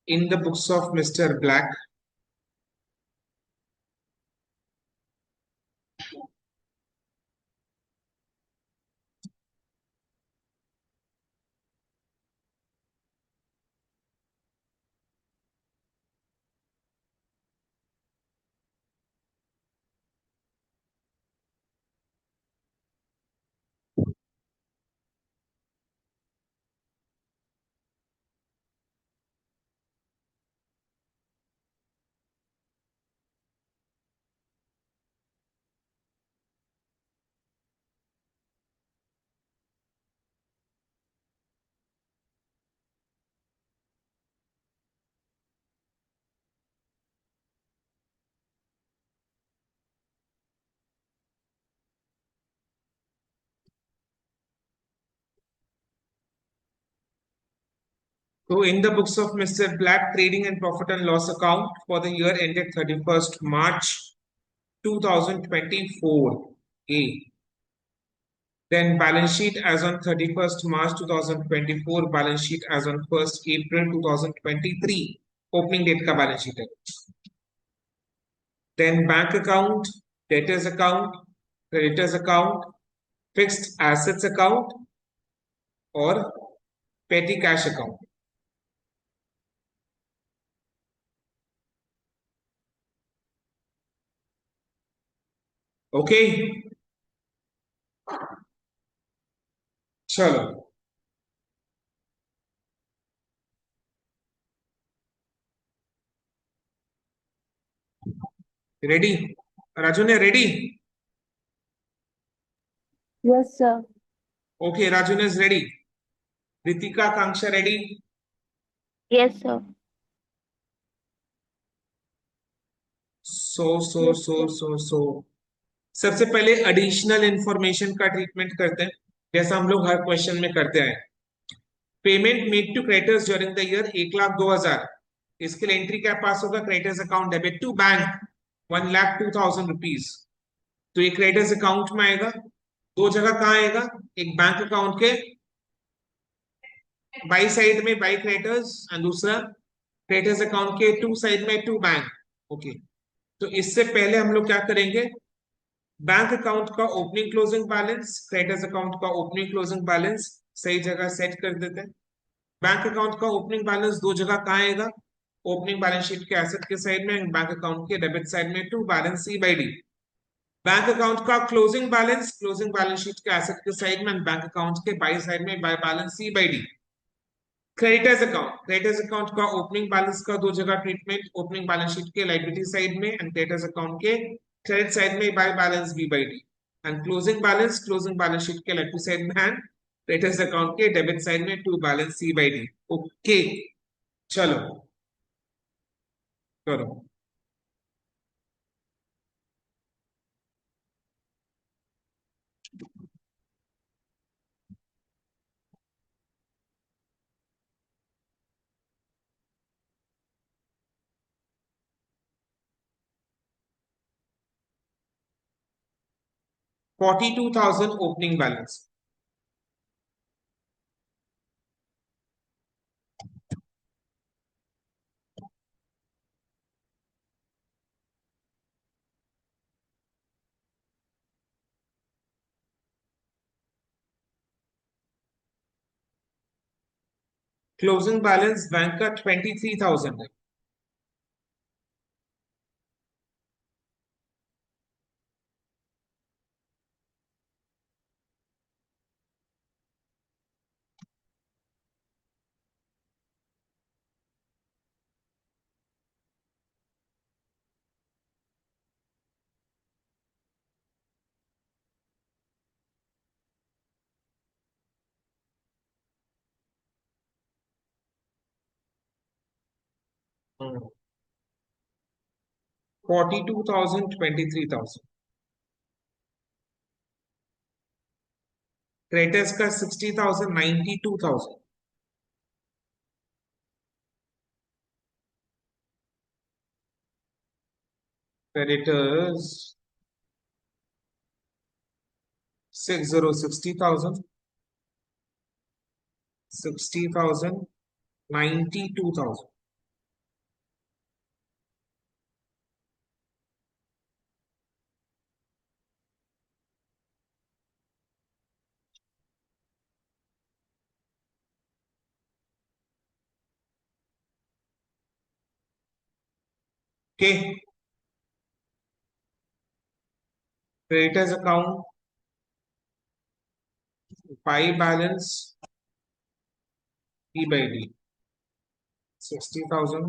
In the books of mister Black, तो in the books of mister Black, trading and profit and loss account for the year ended 31 March 2024 A. Then balance sheet as on 31st March 2024, balance sheet as on 1st April 2023, opening date का balance sheet है। Then bank account, debtors account, creditors account, fixed assets account और petty cash account। Okay, चलो ready? Raju ने ready? Yes, sir. Okay, Raju ने ready. Ritika, Akanksha ready? Yes, sir. Yes, sir. So सबसे पहले additional information का treatment करते हैं, जैसा हम लोग हर क्वेश्चन में करते हैं। Payment made to creditors during the year 1,02,000, इसके लिए एंट्री क्या पास होगा? Creditors account debit to bank 1,02,000 rupees. तो ये क्रेडिटर्स अकाउंट में आएगा। दो जगह कहाँ आएगा? एक बैंक अकाउंट के बाई साइड में बाई क्रेडिटर्स, और दूसरा क्रेडिटर्स अकाउंट के टू साइड में टू बैंक। ओके, तो इससे पहले हम लोग क्या करेंगे, बैंक अकाउंट का opening closing balance, creditors account का ओपनिंग क्लोजिंग बैलेंस सही जगह सेट कर देते हैं। बैंक अकाउंट का ओपनिंग बैलेंस दो जगह कहाँ आएगा, ओपनिंग बैलेंस शीट के एसेट के साइड में, बैंक अकाउंट के डेबिट साइड में, to balance C by D. Bank account का क्लोजिंग बैलेंस शीट के एसेट के साइड में, बैंक अकाउंट के बाई साइड में, by balance C by D. Creditors account का ओपनिंग बैलेंस का दो जगह ट्रीटमेंट, ओपनिंग बैलेंस शीट के लाइबिलिटी साइड में एंड क्रेडिटर्स अकाउंट के क्रेडिट साइड में by balance B by D. And closing balance sheet के लाइबिलिटी साइड में एंड क्रेडिटर्स अकाउंट के डेबिट साइड में to balance C by D. Okay, चलो करो। 42,000 opening balance. Closing balance bank का 23,000 है। हम्म, 42,000, 23,000। क्रेडिटर्स का 60,000, 92,000। क्रेडिटर्स 60,000, 60,000, 92,000। के creditors account by balance e by D 60,000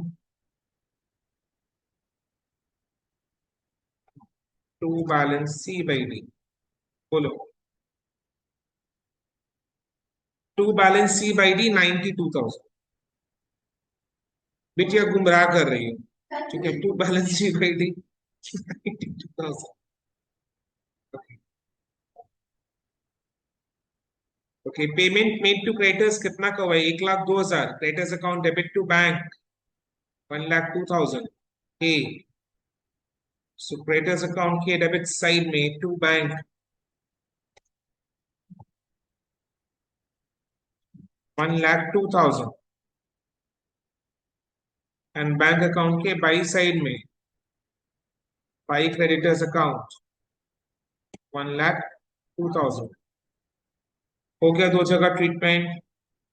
to balance C by D. बोलो। To balance C by D 92,000। बिटिया गुमराह कर रही है, ठीक है। To balance C by D 92,000। Okay, payment made to creditors कितना का हुआ है, 1,02,000। Creditors account debit to bank 1,02,000। A, so creditors account के डेबिट साइड में to bank 1,02,000 and bank account के बाई साइड में बाई क्रेडिटर्स अकाउंट 1,02,000। हो गया दो जगह ट्रीटमेंट।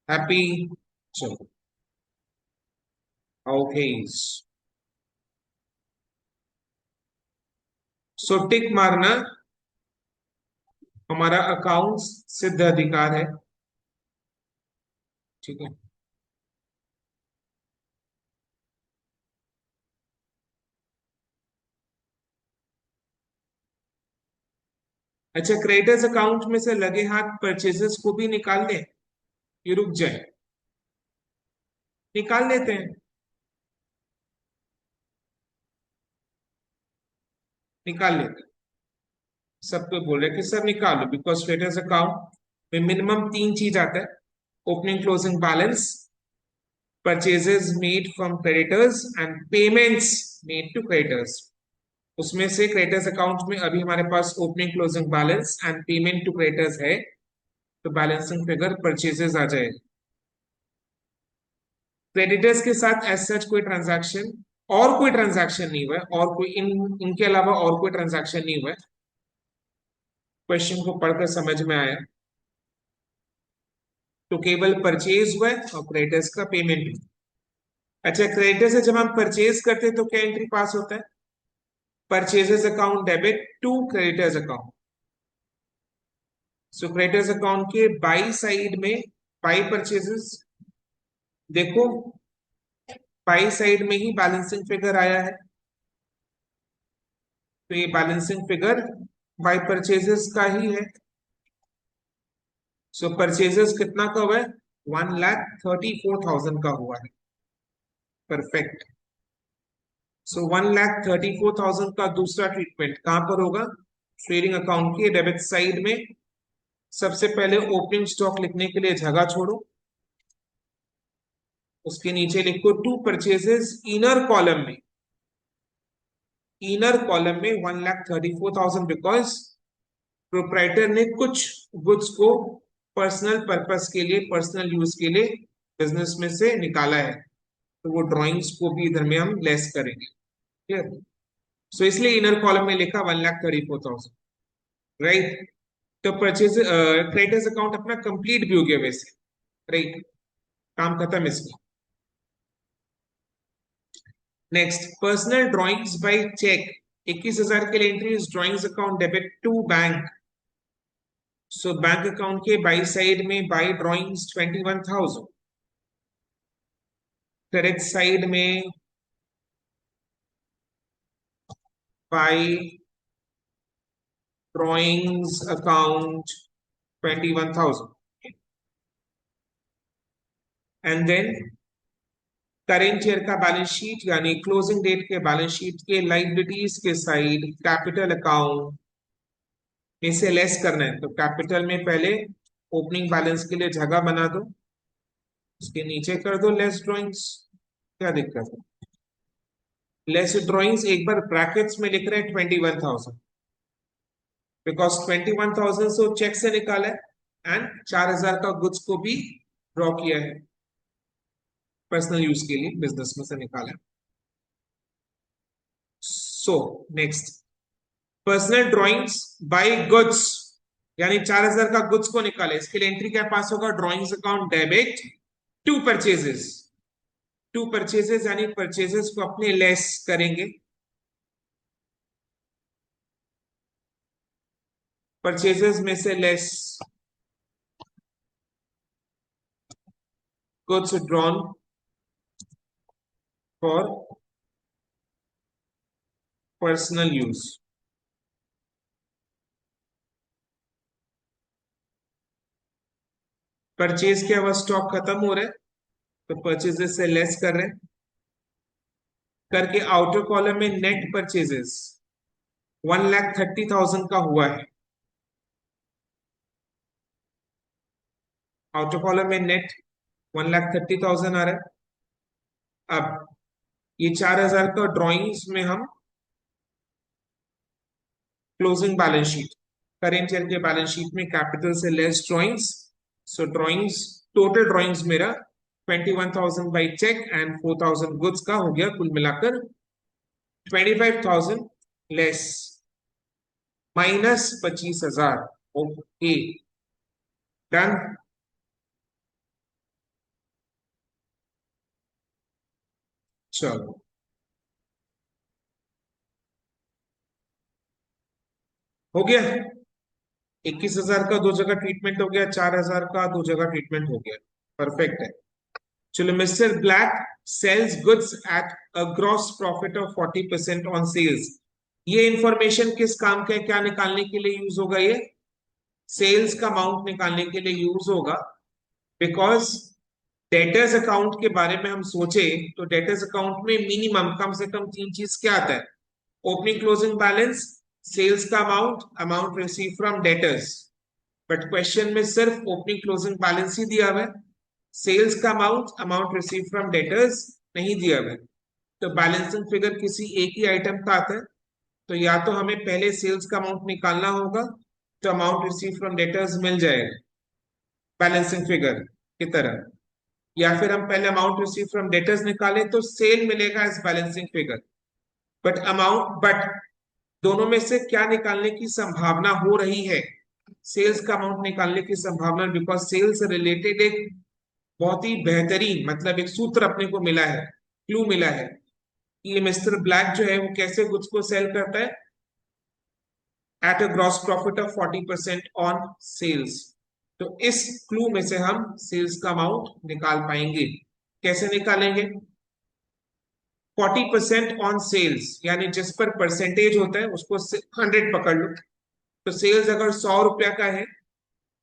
हैप्पी। चलो, ओके। सो टिक मारना, हमारा अकाउंट सिद्ध अधिकार है, ठीक है। अच्छा, क्रेडिटर्स अकाउंट में से लगे हाथ परचेजेस को भी निकाल लें, ये रुक जाए, निकाल लेते हैं। निकाल लेते हैं। सबको बोल रहे कि सर निकालो, बिकॉज क्रेडिटर्स अकाउंट में मिनिमम तीन चीज आता है, opening closing balance, purchases made from creditors and payments made to creditors. उसमें से क्रेडिटर्स अकाउंट में अभी हमारे पास opening closing balance and payment to creditors है, तो बैलेंसिंग फिगर परचेजेस आ जाएगा। क्रेडिटर्स के साथ एज सच कोई ट्रांजैक्शन और कोई ट्रांजैक्शन नहीं हुआ है, और कोई इनके अलावा और कोई ट्रांजैक्शन नहीं हुआ है। क्वेश्चन को पढ़कर समझ में आया? तो केवल परचेज हुआ है और क्रेडिटर्स का पेमेंट भी। अच्छा, क्रेडिटर से जब हम परचेज करते हैं तो क्या एंट्री पास होता है? Purchases account debit to creditors account. So creditors account के बाई साइड में, बाई परचेजेस, देखो बाई साइड में ही बैलेंसिंग फिगर आया है, तो ये बैलेंसिंग फिगर बाई परचेजेस का ही है। सो परचेजेस कितना का हुआ है? 1,34,000 का हुआ है। परफेक्ट। सो 1,34,000 का दूसरा ट्रीटमेंट कहां पर होगा? ट्रेडिंग अकाउंट के डेबिट साइड में। सबसे पहले ओपनिंग स्टॉक लिखने के लिए जगह छोड़ो, उसके नीचे लिखो टू परचेजेस इनर कॉलम में। इनर कॉलम में 1,34,000 बिकॉज प्रोप्राइटर ने कुछ गुड्स को पर्सनल पर्पस के लिए, पर्सनल यूज के लिए बिजनेस में से निकाला है, तो वो ड्राइंग्स को भी इधर में हम लेस करेंगे। क्लियर? सो इसलिए इनर कॉलम में लिखा 1,34,000, राइट? तो परचेज क्रेडिटर्स अकाउंट अपना कंप्लीट भी हो गया वैसे, राइट? काम खत्म इसका। Next, personal drawings by cheque 21,000 के लिए entry is drawings account debit to bank. So bank account के बाई साइड में बाई ड्राइंग्स 21,000, क्रेडिट साइड में by drawings account 21,000, and then current year का बैलेंस शीट यानी क्लोजिंग डेट के balance sheet के liabilities के साइड कैपिटल अकाउंट में से लेस करना है, तो कैपिटल में पहले ओपनिंग बैलेंस के लिए जगह बना दो, उसके नीचे कर दो लेस ड्राइंग्स। क्या दिक्कत है? लेस ड्राइंग्स एक बार ब्रैकेट्स में लिख रहे हैं 21,000, बिकॉज 21,000 से चेक से निकाला है एंड 4,000 का गुड्स को भी ड्रॉ किया है, पर्सनल यूज के लिए बिजनेस में से निकाला है। So next, personal drawings by goods यानी 4,000 का गुड्स को निकाले, इसके लिए एंट्री क्या पास होगा? Drawings account debit to purchases. To purchases यानी परचेजेस को अपने लेस करेंगे, परचेजेस में से less goods drawn for personal use. Purchase के अब स्टॉक खत्म हो रहा है, तो परचेजेस से लेस कर रहे हैं, करके आउटर कॉलम में नेट परचेजेस 1,30,000 का हुआ है। आउटर कॉलम में नेट 1,30,000 आ रहा है। अब ये 4,000 का ड्रॉइंग्स में हम closing balance sheet, current year के बैलेंस शीट में कैपिटल से लेस ड्रॉइंग्स। सो ड्रॉइंग्स, टोटल ड्रॉइंग्स मेरा 21,000 बाई चेक एंड 4,000 गुड्स का हो गया, कुल मिलाकर 25,000 लेस माइनस 25,000। Okay, done. चलो, हो गया। 21,000 का दो जगह ट्रीटमेंट हो गया, 4,000 का दो जगह ट्रीटमेंट हो गया। परफेक्ट है। चलो, mister Black sells goods at a gross profit of 40% on sales. ये इंफॉर्मेशन किस काम का है, क्या निकालने के लिए यूज होगा? ये सेल्स का अमाउंट निकालने के लिए यूज होगा, बिकॉज डेटर्स अकाउंट के बारे में हम सोचे तो डेटर्स अकाउंट में मिनिमम कम से कम तीन चीज क्या आता है? ओपनिंग क्लोजिंग बैलेंस, सेल्स का amount, amount receive from debtors. But question में सिर्फ ओपनिंग क्लोजिंग बैलेंस ही दिया हुआ है, सेल्स का amount, amount receive from debtors नहीं दिया हुआ है। तो बैलेंसिंग फिगर किसी एक ही आइटम का आता है, तो या तो हमें पहले सेल्स का अमाउंट निकालना होगा, तो अमाउंट रिसीव फ्रॉम डेटर्स मिल जाएगा बैलेंसिंग फिगर की तरह, या फिर हम पहले अमाउंट रिसीव फ्रॉम डेटर्स निकाले तो सेल मिलेगा एज बैलेंसिंग फिगर। बट दोनों में से क्या निकालने की संभावना हो रही है? सेल्स का अमाउंट निकालने की संभावना, बिकॉज सेल्स रिलेटेड एक बहुत ही बेहतरीन मतलब एक सूत्र अपने को मिला है, क्लू मिला है कि ये मिस्टर ब्लैक जो है वो कैसे गुड्स को सेल करता है at a gross profit of 40% on sales. तो इस क्लू में से हम सेल्स का अमाउंट निकाल पाएंगे। कैसे निकालेंगे? 40% ऑन सेल्स यानी जिस पर परसेंटेज होता है उसको 100 पकड़ लो। तो सेल्स अगर 100 रुपया का है,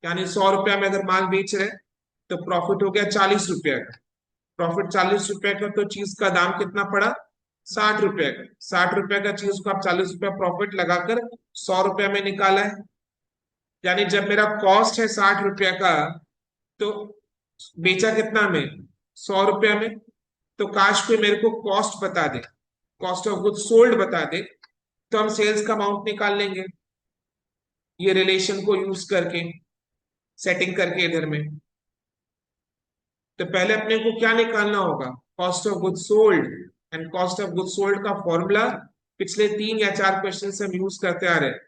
यानी 100 रुपया में अगर माल बेच रहे हैं, तो प्रॉफिट हो गया 40 रुपया का। प्रॉफिट 40 रुपया का, तो चीज का दाम कितना पड़ा? 60 रुपया का। 60 रुपया का चीज को आप 40 रुपया प्रॉफिट लगाकर 100 रुपया में निकाला है। यानी जब मेरा कॉस्ट है 60 रुपया का, तो बेचा कितना में? 100 रुपया में। तो काश कोई मेरे को कॉस्ट बता दे, कॉस्ट ऑफ गुड्स सोल्ड बता दे, तो हम सेल्स का अमाउंट निकाल लेंगे ये रिलेशन को यूज करके, सेटिंग करके इधर में। तो पहले अपने को क्या निकालना होगा? Cost of goods sold. And cost of goods sold का फॉर्मूला पिछले 3 या 4 क्वेश्चन से हम यूज करते आ रहे हैं,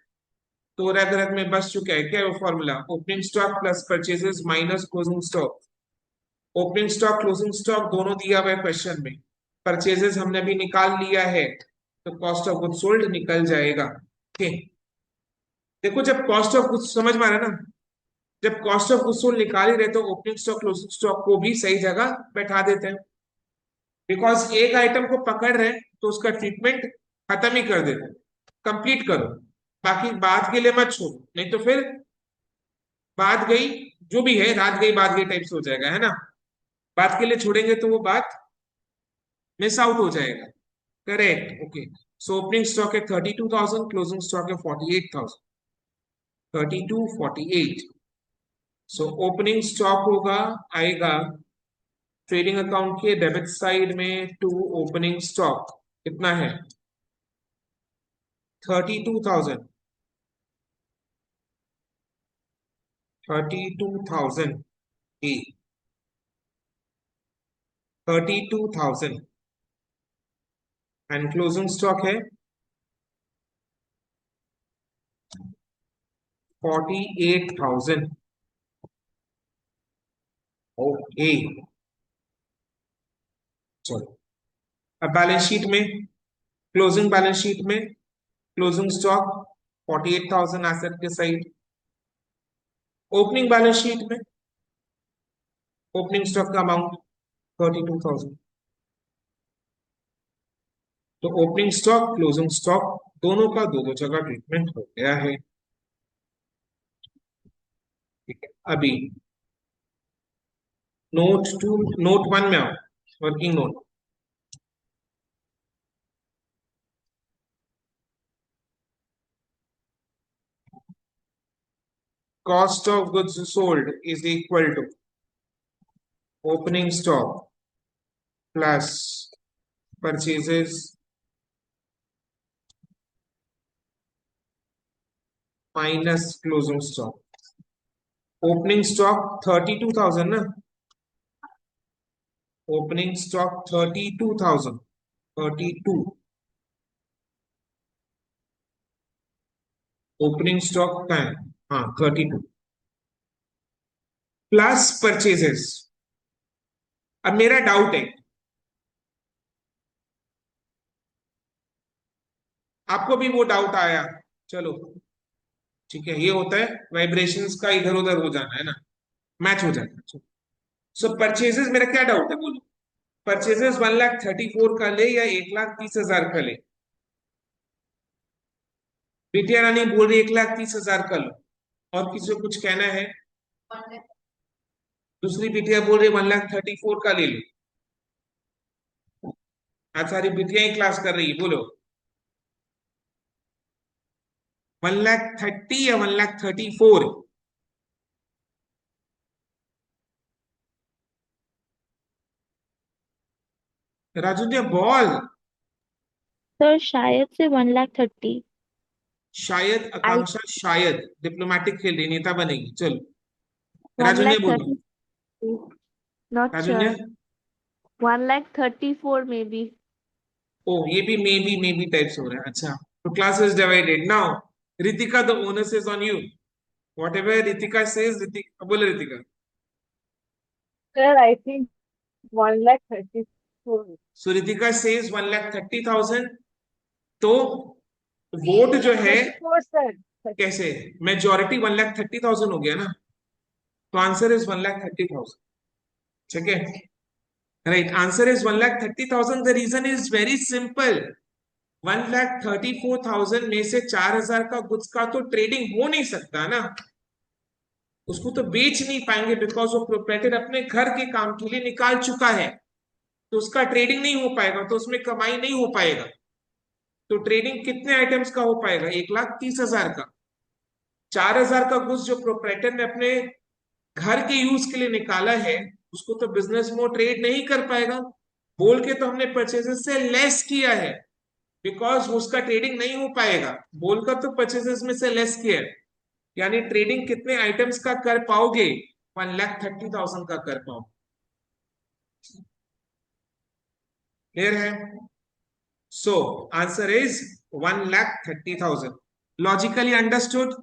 तो रग रग में बस चुका है। क्या है वो formula? Opening stock plus purchases minus closing stock. Opening stock closing stock दोनों दिया हुआ है क्वेश्चन में, परचेजेस हमने अभी निकाल लिया है, तो कॉस्ट ऑफ गुड्स सोल्ड निकल जाएगा। ठीक, देखो जब कॉस्ट ऑफ गुड्स समझ में आ रहा है ना, जब कॉस्ट ऑफ गुड्स सोल्ड निकाल ही रहे तो ओपनिंग स्टॉक क्लोजिंग स्टॉक को भी सही जगह बैठा देते हैं। बिकॉज एक आइटम को पकड़ रहे हैं तो उसका ट्रीटमेंट खत्म ही कर देते हैं, कंप्लीट करो, बाकी बात के लिए मत छोड़ो, नहीं तो फिर बात गई, जो भी है रात गई बात गई टाइप से हो जाएगा, है ना। बात के लिए छोड़ेंगे तो वो बात मिस आउट हो जाएगा। Correct, okay. So opening stock है 32,000, क्लोजिंग स्टॉक है 48,000। 32, 48। सो ओपनिंग स्टॉक होगा, आएगा ट्रेडिंग अकाउंट के डेबिट साइड में टू ओपनिंग स्टॉक। कितना है? 32,000। 32,000 ए, 32,000। एंड क्लोजिंग स्टॉक है 48,000। ओके, चलो अब बैलेंस शीट में, क्लोजिंग बैलेंस शीट में क्लोजिंग स्टॉक 48,000 एसेट के साइड। ओपनिंग बैलेंस शीट में ओपनिंग स्टॉक का अमाउंट 32,000। तो ओपनिंग स्टॉक क्लोजिंग स्टॉक दोनों का दो दो जगह ट्रीटमेंट हो गया है। ठीक है, अभी नोट 1 में आओ, working note. Cost of goods sold is equal to opening stock plus purchases minus closing stock. Opening stock 32,000 ना, ओपनिंग स्टॉक 32,000, 32। ओपनिंग स्टॉक का है, हाँ 32 प्लस परचेजेस। अब मेरा डाउट है, आपको भी वो डाउट आया, चलो ठीक है, ये होता है वाइब्रेशंस का इधर उधर हो जाना, है ना, मैच हो जाना। सो परचेजेस मेरा क्या डाउट है बोलो? परचेजेस 1,34,000 का ले या 1,30,000 का ले? बिटिया रानी बोल रही 1,30,000 का लो, और किसी को कुछ कहना है? दूसरी बिटिया बोल रही 1,34,000 का ले लो। आज सारी बिटिया ही क्लास कर रही है, बोलो 1,30,000 या 1,34,000? राजू ने बॉल, सर शायद से 1,30,000। शायद आई आकांक्षा शायद डिप्लोमेटिक खेल रही, नेता बनेगी, चलो। वन राजू ने लैख बोलो। थर्टी Not तारुण्य? sure. 1,34,000 maybe. ओ, ये भी मे बी टाइप्स हो रहा है। अच्छा, तो class is divided now. Ritika, the onus is on you. Whatever Ritika says, Ritika बोले, Ritika. Sir, I think 1,34,000. So Ritika says 1,30,000। तो वोट जो है 34, sir. कैसे, मेजोरिटी 1,30,000 हो गया ना, तो आंसर इज 1,30,000। ठीक है, right, answer is 1,30,000। The reason is very simple. 1,34,000 में से 4,000 का गुड्स का तो ट्रेडिंग हो नहीं सकता ना, उसको तो बेच नहीं पाएंगे, बिकॉज वो प्रोप्राइटर अपने घर के काम के लिए निकाल चुका है, तो उसका ट्रेडिंग नहीं हो पाएगा, तो उसमें कमाई नहीं हो पाएगा। तो ट्रेडिंग कितने आइटम्स का हो पाएगा? 1,30,000 का। 4,000 का गुड्स जो प्रोप्राइटर ने अपने घर के यूज के लिए निकाला है, उसको तो बिजनेस में ट्रेड नहीं कर पाएगा। बोल के तो हमने परचेजेस से लेस किया है, बिकॉज उसका ट्रेडिंग नहीं हो पाएगा, बोलकर तो परचेजेस में से लेस किया है। यानी ट्रेडिंग कितने आइटम्स का कर पाओगे? 1,30,000 का कर पाओगे। क्लियर है? So answer is 1,30,000। Logically understood?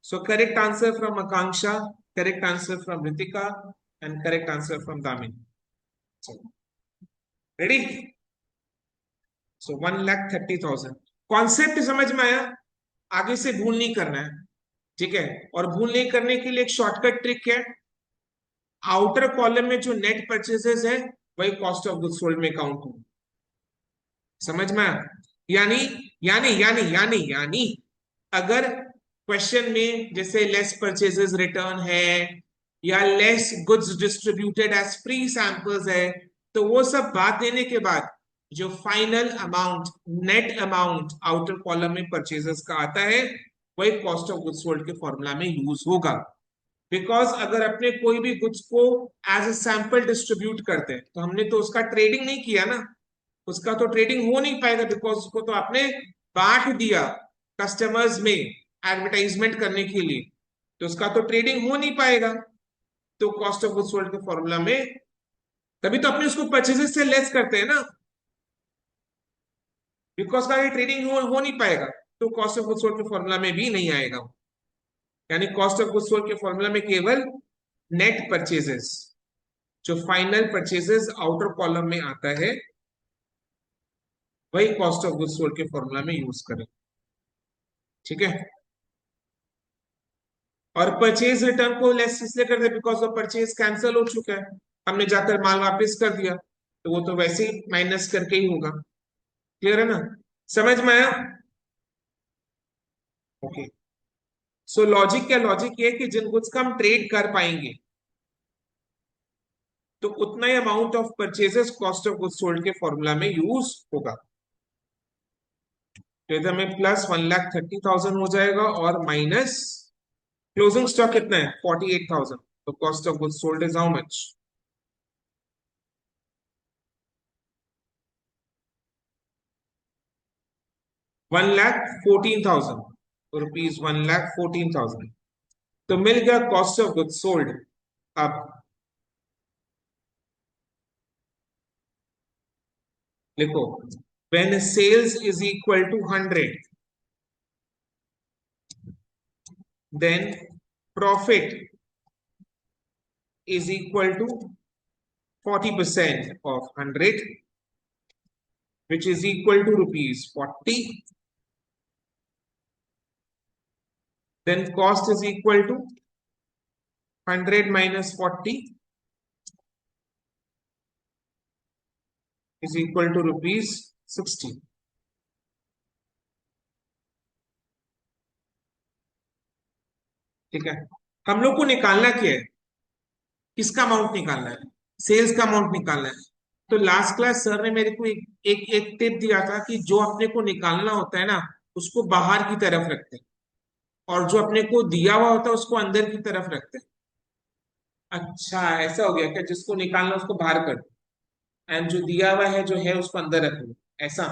So correct answer from Akanksha, correct answer from Ritika, and correct answer from Damini. Ready? So 1,30,000। Concept समझ में आया? आगे से भूल नहीं करना है, ठीक है? और भूल नहीं करने के लिए एक शॉर्टकट ट्रिक है। आउटर कॉलम में जो नेट परचेसेस है, वही कॉस्ट ऑफ गुड्स सोल्ड में काउंट हो। समझ में आया? यानी यानी यानी यानी यानी अगर क्वेश्चन में जैसे लेस परचेसेस रिटर्न है, या less goods distributed as free samples है, तो वो सब बात देने के बाद जो final amount, net amount outer column में परचेसेस का आता है, वही कॉस्ट ऑफ गुड्स सोल्ड के फॉर्मूला में यूज होगा। बिकॉज अगर अपने कोई भी गुड्स को एज ए सैंपल डिस्ट्रीब्यूट करते हैं, तो हमने तो उसका ट्रेडिंग नहीं किया ना, उसका तो ट्रेडिंग हो नहीं पाएगा, बिकॉज उसको तो आपने बांट दिया कस्टमर्स में एडवर्टाइजमेंट करने के लिए, तो उसका तो ट्रेडिंग हो नहीं पाएगा। तो कॉस्ट ऑफ गुड्स सोल्ड के फॉर्मूला में तभी तो अपने उसको परचेजेस से लेस करते हैं ना, बिकॉज का ये ट्रेडिंग हो नहीं पाएगा, तो कॉस्ट ऑफ गुड्स सोल्ड के फॉर्मूला में भी नहीं आएगा। यानी कॉस्ट ऑफ गुड्स सोल्ड के फॉर्मूला में केवल नेट परचेजेस, जो फाइनल परचेजेस आउटर कॉलम में आता है, वही कॉस्ट ऑफ गुड्स सोल्ड के फॉर्मूला में यूज करें। ठीक है? और परचेज रिटर्न को लेस इसलिए करते बिकॉज वो परचेज कैंसिल हो चुका है, हमने जाकर माल वापस कर दिया, तो वो तो वैसे ही माइनस करके ही होगा। क्लियर है ना? समझ में आया? ओके। सो लॉजिक क्या? लॉजिक ये है कि जिन गुड्स का हम ट्रेड कर पाएंगे, तो उतना ही amount of purchases cost of goods sold के फॉर्मूला में यूज होगा। तो इधर में प्लस 1,30,000 हो जाएगा, और माइनस क्लोजिंग स्टॉक कितना है? 48,000। तो cost of goods sold is how much? 1,14,000 rupees, 1,14,000। तो मिल गया कॉस्ट ऑफ गुड्स सोल्ड। अब लिखो, when sales is equal to 100, then profit is equal to 40% of 100, which is equal to rupees 40. Then cost is equal to 100 minus 40 is equal to rupees 60. ठीक है? हम लोग को निकालना क्या है? किसका अमाउंट निकालना है? सेल्स का अमाउंट निकालना है। तो लास्ट क्लास सर ने मेरे को एक टिप दिया था कि जो अपने को निकालना होता है ना, उसको बाहर की तरफ रखते हैं, और जो अपने को दिया हुआ होता है उसको अंदर की तरफ रखते हैं। अच्छा, ऐसा हो गया क्या? जिसको निकालना उसको बाहर कर दो, एंड जो दिया हुआ है जो है उसको अंदर रख लो, ऐसा?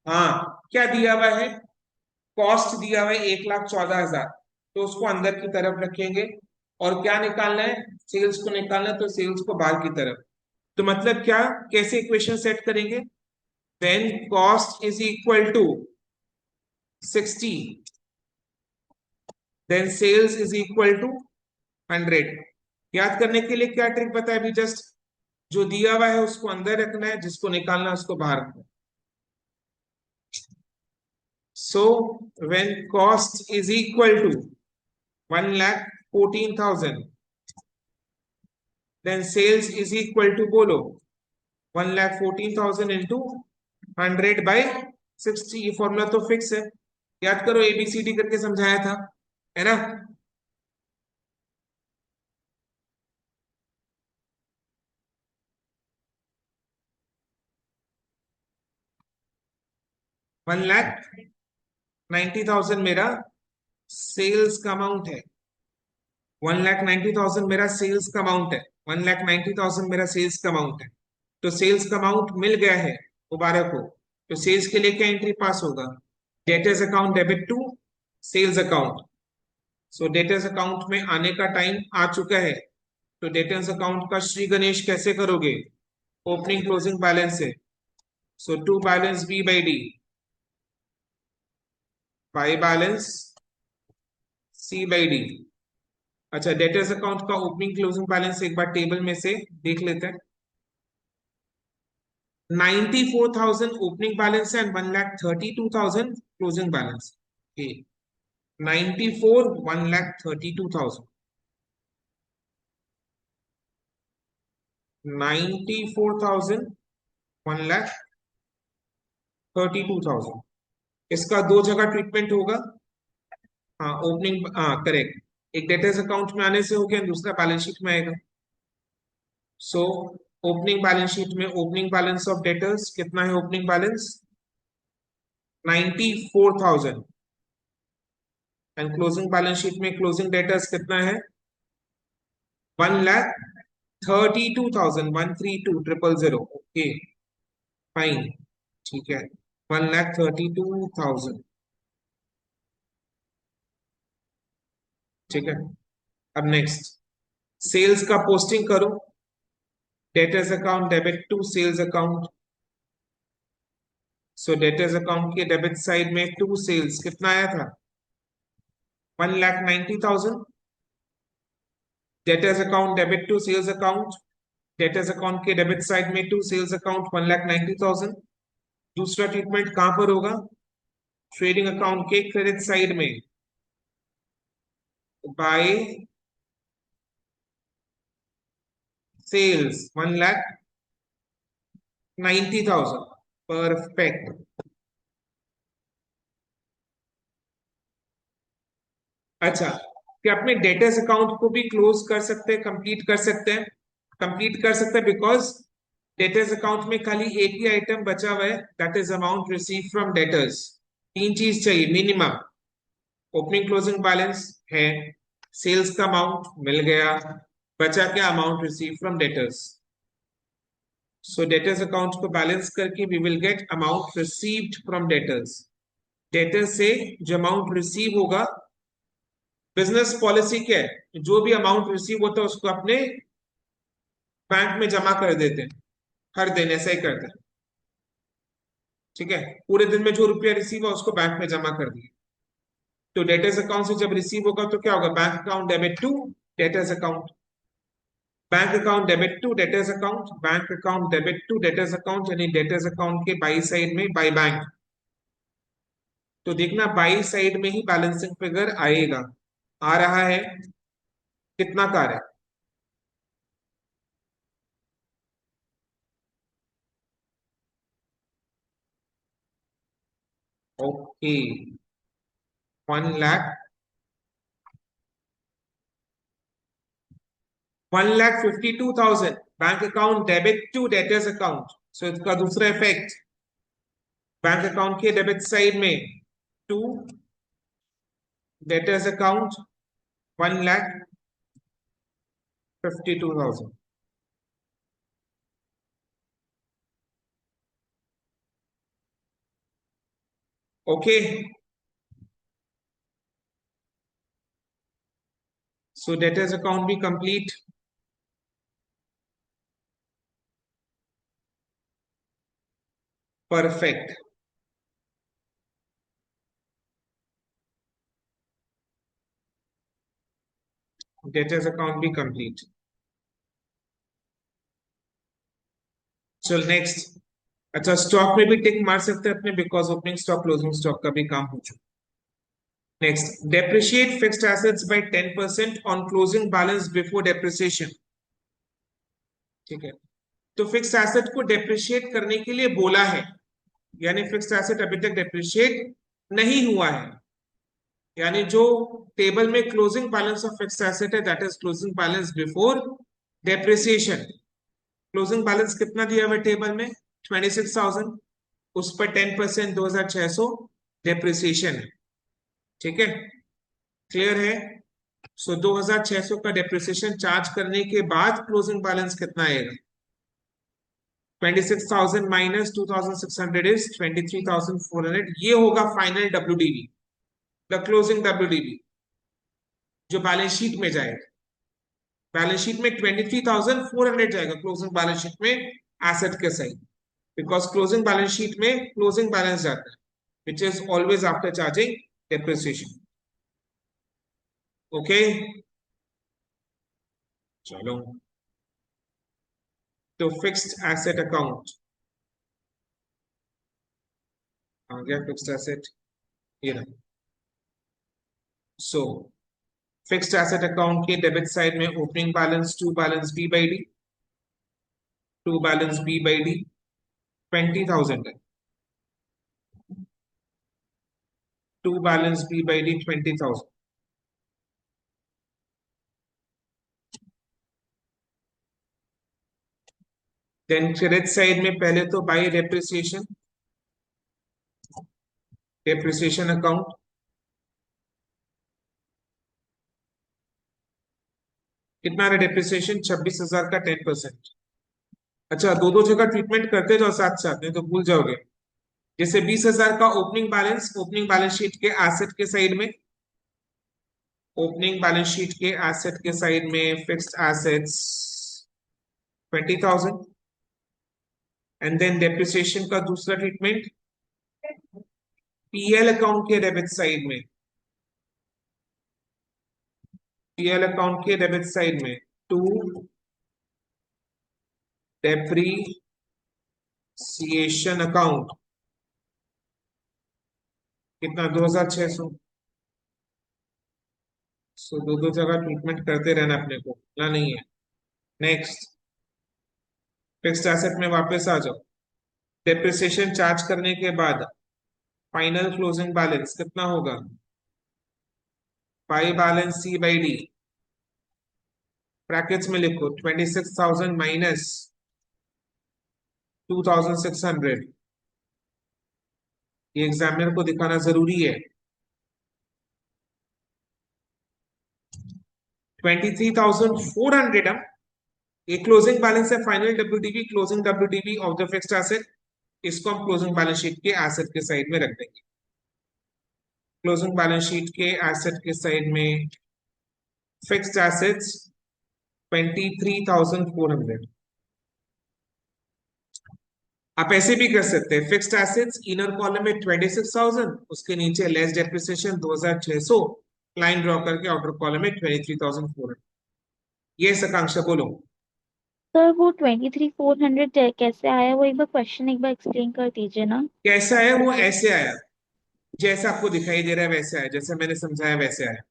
हाँ, क्या दिया हुआ है? कॉस्ट दिया हुआ है 1,14,000, तो उसको अंदर की तरफ रखेंगे, और क्या निकालना है, सेल्स को निकालना है, तो सेल्स को बाहर की तरफ। तो मतलब क्या, कैसे इक्वेशन सेट करेंगे, when cost is equal to 60 then sales is equal to 100। याद करने के लिए क्या ट्रिक बताया अभी जस्ट, जो दिया हुआ है उसको अंदर रखना है, जिसको निकालना है उसको बाहर रखना है। So when cost is equal to 1,14,000, then sales is equal to बोलो 1,14,000 into 100 by 60। ये फॉर्मूला तो फिक्स है, याद करो, एबीसीडी करके समझाया था, है ना। वन लाख 90,000 मेरा सेल्स का अमाउंट है, 1,90,000 मेरा सेल्स का अमाउंट है, 1,90,000 मेरा सेल्स का अमाउंट है। तो सेल्स का अमाउंट मिल गया है मुबारक हो। तो सेल्स के लिए क्या एंट्री पास होगा, debtors account debit to sales account. So debtors account में आने का टाइम आ चुका है। तो डेटर्स अकाउंट का श्री गणेश कैसे करोगे, ओपनिंग क्लोजिंग बैलेंस से। So to balance B by D by balance C by D. अच्छा, डेटर्स अकाउंट का ओपनिंग क्लोजिंग बैलेंस एक बार टेबल में से देख लेते हैं। 94,000 ओपनिंग बैलेंस है एंड 1,32,000 क्लोजिंग बैलेंस। 94 1,32,000, 94,000 1,32,000। इसका दो जगह ट्रीटमेंट होगा। हाँ ओपनिंग, हाँ करेक्ट, एक डेटर्स अकाउंट में आने से हो गया, दूसरा बैलेंस शीट में आएगा। सो ओपनिंग बैलेंस शीट में ओपनिंग बैलेंस ऑफ डेटर्स कितना है, opening balance 94,000 and closing balance sheet में क्लोजिंग डेटर्स कितना है 1,32,000, 132,000। ओके फाइन, ठीक है, 1,32,000। ठीक है, अब नेक्स्ट सेल्स का पोस्टिंग करो, debtors account debit to sales account. So debtors account के डेबिट साइड में टू सेल्स कितना आया था 1,90,000। Debtors account debit to sales account, debtors account के डेबिट साइड में टू सेल्स अकाउंट 1,90,000। दूसरा ट्रीटमेंट कहां पर होगा, ट्रेडिंग अकाउंट के क्रेडिट साइड में बाय सेल्स 1,90,000। परफेक्ट। अच्छा, क्या अपने डेटर्स अकाउंट को भी क्लोज कर सकते हैं, कंप्लीट कर सकते हैं, कंप्लीट कर सकते हैं, बिकॉज डेटर्स अकाउंट में खाली एक ही आइटम बचा हुआ है, that is amount receive from debtors. तीन चीज चाहिए मिनिमम, ओपनिंग क्लोजिंग बैलेंस है, सेल्स का अमाउंट मिल गया, बचा क्या, amount receive from debtors. So debtors account को बैलेंस करके we will get amount received from debtors. Debtors से जो अमाउंट रिसीव होगा, बिजनेस पॉलिसी क्या है, जो भी अमाउंट रिसीव होता है उसको अपने बैंक में जमा कर देते हैं, हर दिन ऐसा ही करते हैं। ठीक है, पूरे दिन में जो रुपया रिसीव हुआ उसको बैंक में जमा कर दिया। तो डेटर्स अकाउंट से जब रिसीव होगा तो क्या होगा, bank account debit to debtors account, bank account debit to debtors account, bank account debit to debtors account, यानी डेटर्स अकाउंट के बाई साइड में बाई बैंक। तो देखना बाई साइड में ही बैलेंसिंग फिगर आएगा, आ रहा है, कितना का आ रहा है, okay 1 lakh 1,52,000 bank account debit to debtors account. So इसका दूसरा इफेक्ट, बैंक अकाउंट के डेबिट साइड में to debtors account 1,52,000। Okay, so debtors account भी कंप्लीट. परफेक्ट. डेटर्स अकाउंट भी कंप्लीट. चल नेक्स्ट. अच्छा, स्टॉक में भी टिक मार सकते हैं अपने, because opening stock closing stock का भी काम हो चुका. Next, depreciate fixed assets by 10% on closing balance before depreciation. ठीक है, तो फिक्स्ड एसेट को डेप्रिशिएट करने के लिए बोला है, यानी फिक्स्ड एसेट अभी तक डेप्रिशिएट नहीं हुआ है. यानी जो टेबल में closing balance of fixed asset है, that is closing balance before depreciation. Closing balance कितना दिया हुआ है टेबल में? 26,000. उस पर 10% 2,600 डेप्रिसिएशन है. ठीक है, क्लियर है? सो 2,600 का डेप्रिसिएशन चार्ज करने के बाद क्लोजिंग बैलेंस कितना आएगा? 26,000 माइनस 2,600 इज 23,400. ये होगा final WDV, the closing WDV, जो बैलेंस शीट में जाएगा. बैलेंस शीट में 23,400 जाएगा क्लोजिंग बैलेंस शीट में एसेट के side, because closing balance sheet में क्लोजिंग बैलेंस जाता है, which is always after charging depreciation. Okay, चलो. तो फिक्स्ड एसेट अकाउंट आ गया. फिक्स्ड एसेट ये रहा. सो फिक्स्ड एसेट अकाउंट के डेबिट साइड में opening balance to balance B by D. To balance B by D 20,000 है. To balance B by D 20,000. Then credit side में पहले तो by depreciation, depreciation account. कितना है डेप्रिसिएशन? 26,000 का 10%. अच्छा, दो दो जगह ट्रीटमेंट करते जाओ साथ साथ, नहीं तो भूल जाओगे. जैसे 20,000 का ओपनिंग बैलेंस शीट के एसेट के साइड में, ओपनिंग बैलेंस शीट के एसेट के साइड में fixed assets 20,000. And then depreciation का दूसरा ट्रीटमेंट पीएल अकाउंट के डेबिट साइड में, पीएल अकाउंट के डेबिट साइड में टू डेप्रिसिएशन अकाउंट. कितना? 2,600. सो दो दो जगह ट्रीटमेंट करते रहना अपने को, ना नहीं है. नेक्स्ट, फिक्स्ड एसेट में वापस आ जाओ. डेप्रिसिएशन चार्ज करने के बाद फाइनल क्लोजिंग बैलेंस कितना होगा? By balance C by D, brackets में लिखो 26,000 माइनस 2,600. ये एग्जामिनर को दिखाना जरूरी है. 23,400 हम, ये क्लोजिंग बैलेंस है. Final WDV, closing WDV of the fixed asset, इसको हम क्लोजिंग बैलेंस शीट के एसेट के साइड में रख देंगे. क्लोजिंग बैलेंस शीट के एसेट के साइड में फिक्स्ड एसेट्स 23,400. आप ऐसे भी कर सकते हैं, फिक्स्ड एसेट्स इनर कॉलम में 26,000, उसके नीचे लेस डेप्रिसिएशन 2,600, लाइन ड्रॉ करके आउटर कॉलम में 23,400. ये आकांक्षा बोलो. सर वो 23,400 कैसे आया, वो एक बार क्वेश्चन एक बार एक्सप्लेन कर दीजिए ना. कैसा है वो? ऐसे आया, जैसा आपको दिखाई दे रहा है वैसे आया, जैसे मैंने समझाया वैसे आया.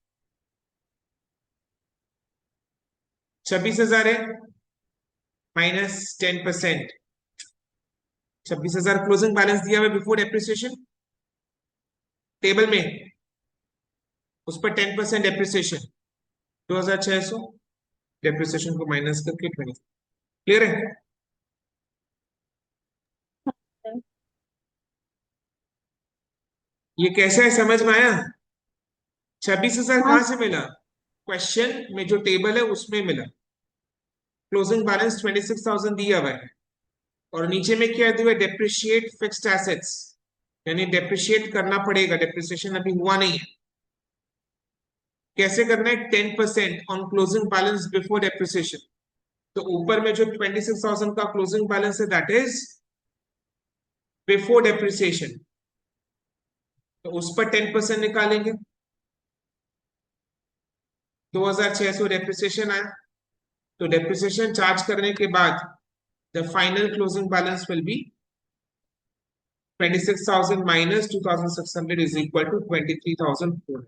26,000 है माइनस 10%. 26,000 क्लोजिंग बैलेंस दिया हुआ बिफोर डेप्रिसिएशन टेबल में, उस पर 10% डेप्रिसिएशन 2,600, डेप्रिसिएशन को माइनस करके 20. क्लियर है? ये कैसा है, समझ में आया? 26,000 हाँ कहां से मिला? क्वेश्चन में जो टेबल है उसमें मिला. क्लोजिंग बैलेंस 26,000 दिया हुआ है, और नीचे में क्या दिया हुआ है? डेप्रिशिएट फिक्स्ड एसेट्स, यानी डेप्रिशिएट करना पड़ेगा, डेप्रिसिएशन अभी हुआ नहीं है. कैसे करना है? 10% on closing balance before depreciation. तो ऊपर में जो 26,000 का क्लोजिंग बैलेंस है दैट इज बिफोर डेप्रिसिएशन, तो उस पर 10% निकालेंगे। 2,600 डेप्रिसिएशन आया, तो डेप्रिसिएशन चार्ज करने के बाद the final closing balance will be 26,000 minus 2,600 is equal to 23,400.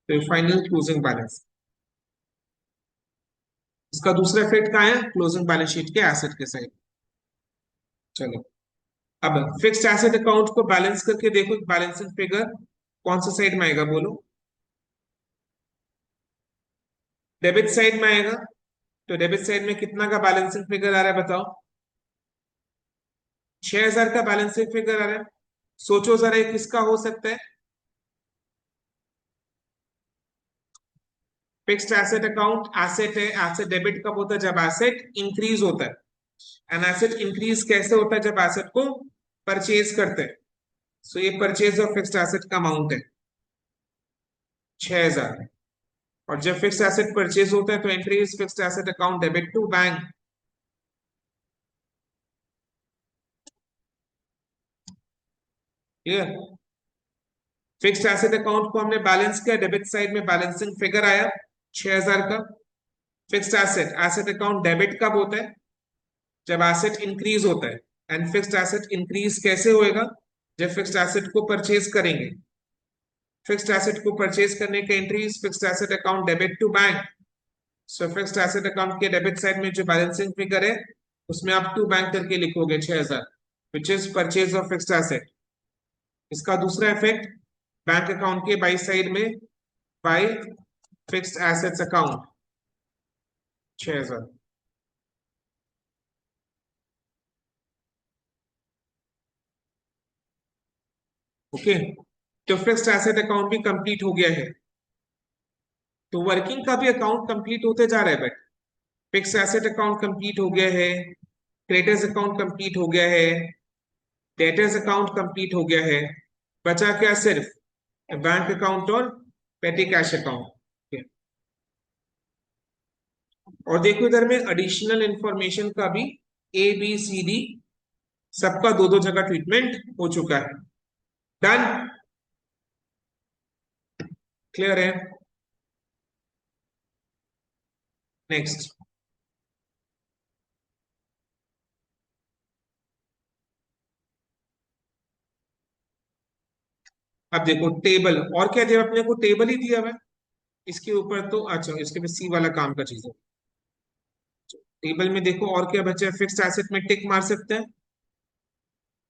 तो फाइनल क्लोजिंग बैलेंस। इसका दूसरा इफेक्ट कहाँ है? क्लोजिंग बैलेंस शीट के एसेट के साइड। चलो अब फिक्स्ड एसेट अकाउंट को बैलेंस करके देखो, बैलेंसिंग फिगर कौन सा साइड में आएगा बोलो? डेबिट साइड में आएगा। तो डेबिट साइड में कितना का बैलेंसिंग फिगर आ रहा है बताओ? 6,000 का बैलेंसिंग फिगर आ रहा है। सोचो जरा ये किसका हो सकता है? फिक्स्ड एसेट अकाउंट एसेट है। एसेट डेबिट कब होता है? जब एसेट इंक्रीज होता है। एंड एसेट इंक्रीज कैसे होता है? जब एसेट को परचेज करते हैं। सो ये परचेज ऑफ फिक्स्ड एसेट का अमाउंट है 6,000। और जब फिक्स्ड एसेट परचेज होता है तो entry is fixed asset account debit to bank. Clear? Fixed asset account को हमने बैलेंस किया, डेबिट साइड में बैलेंसिंग फिगर आया 6,000 का। Fixed asset asset account debit कब होता है? जब एसेट इंक्रीज होता है। एंड फिक्स्ड एसेट इंक्रीज कैसे होएगा? जब फिक्स्ड एसेट को परचेज करेंगे। फिक्स्ड एसेट को परचेज करने का entry is fixed asset account debit to bank. So fixed asset account के डेबिट साइड में जो बैलेंसिंग फिगर है उसमें आप टू बैंक करके लिखोगे 6,000 which is purchase of fixed asset. इसका दूसरा इफेक्ट बैंक अकाउंट के बाई साइड में by fixed assets account 6,000। Okay, तो फिक्स्ड एसेट अकाउंट भी कंप्लीट हो गया है। तो वर्किंग का भी अकाउंट कंप्लीट होते जा रहा है। But fixed asset account complete हो गया है, क्रेडिटर्स अकाउंट कंप्लीट हो गया है, डेटर्स अकाउंट कंप्लीट हो गया है। बचा क्या? सिर्फ बैंक अकाउंट और पेटी कैश अकाउंट। और देखो इधर में एडिशनल इंफॉर्मेशन का भी ABCD सबका दो दो जगह ट्रीटमेंट हो चुका है। डन? क्लियर है? नेक्स्ट, अब देखो टेबल। और क्या दिया अपने को? टेबल ही दिया हुआ है। इसके ऊपर तो अच्छा, इसके में सी वाला काम का चीज है। टेबल में देखो और क्या बचा है? फिक्स्ड एसेट में टिक मार सकते हैं।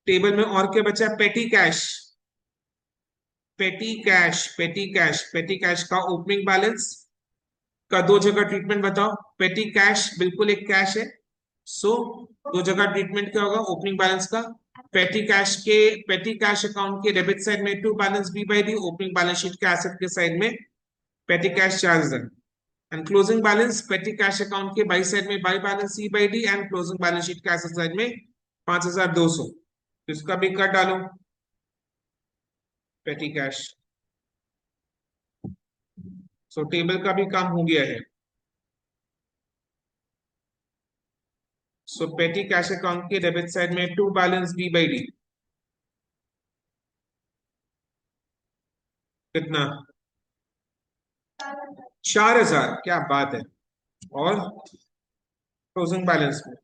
टेबल में और क्या बचा है? Petty cash. पेटी कैश, पेटी कैश, पेटी कैश का ओपनिंग बैलेंस का दो जगह ट्रीटमेंट बताओ। पेटी कैश बिल्कुल एक कैश है। सो दो जगह ट्रीटमेंट क्या होगा ओपनिंग बैलेंस का? पेटी कैश अकाउंट के डेबिट साइड में to balance B by D, opening balance sheet के एसेट के साइड में petty cash 4,000। And closing balance petty cash account के बाई साइड में by balance C by D and closing balance sheet के asset side में 5,200। तो इसका भी कर डालो पेटी कैश। सो टेबल का भी काम हो गया है। सो पेटी कैश अकाउंट के डेबिट साइड में to balance B by D कितना? 4,000। क्या बात है! और क्लोजिंग बैलेंस में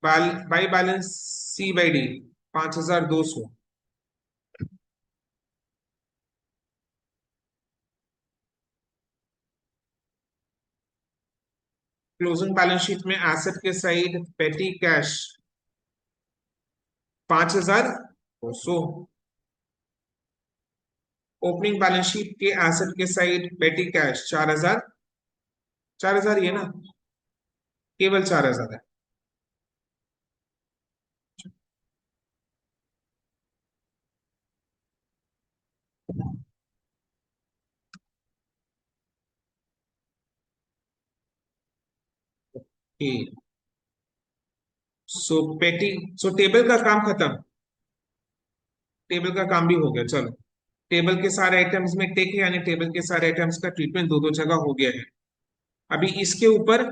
by balance C by D 5,200। Closing balance sheet में एसेट के side petty cash 5,200। Opening balance sheet के एसेट के साइड पेटी कैश 4,000। 4,000 ही है ना? केवल 4,000 है। सो पेटी, सो टेबल का काम खत्म, टेबल का काम भी हो गया। चलो, टेबल के सारे आइटम्स में टेक, यानी टेबल के सारे आइटम्स का ट्रीटमेंट दो दो जगह हो गया है। अभी इसके ऊपर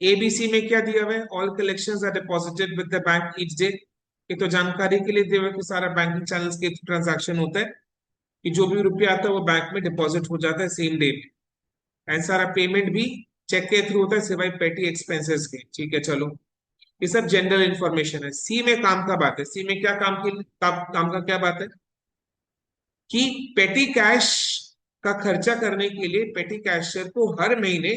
एबीसी में क्या दिया हुआ है, all collections are deposited with the bank each day. ये तो जानकारी के लिए दिया हुआ है कि सारा बैंकिंग चैनल्स के ट्रांजैक्शन होता है कि जो भी रुपया आता है वो बैंक में डिपॉजिट हो जाता है सेम डे पे। एंड सारा पेमेंट भी चेक के थ्रू होता है सिवाय पेटी एक्सपेंसेस के। ठीक है, चलो, ये सब जनरल इंफॉर्मेशन है। सी में काम का बात है। सी में क्या काम की काम का क्या बात है कि पेटी कैश का खर्चा करने के लिए पेटी कैशियर को हर महीने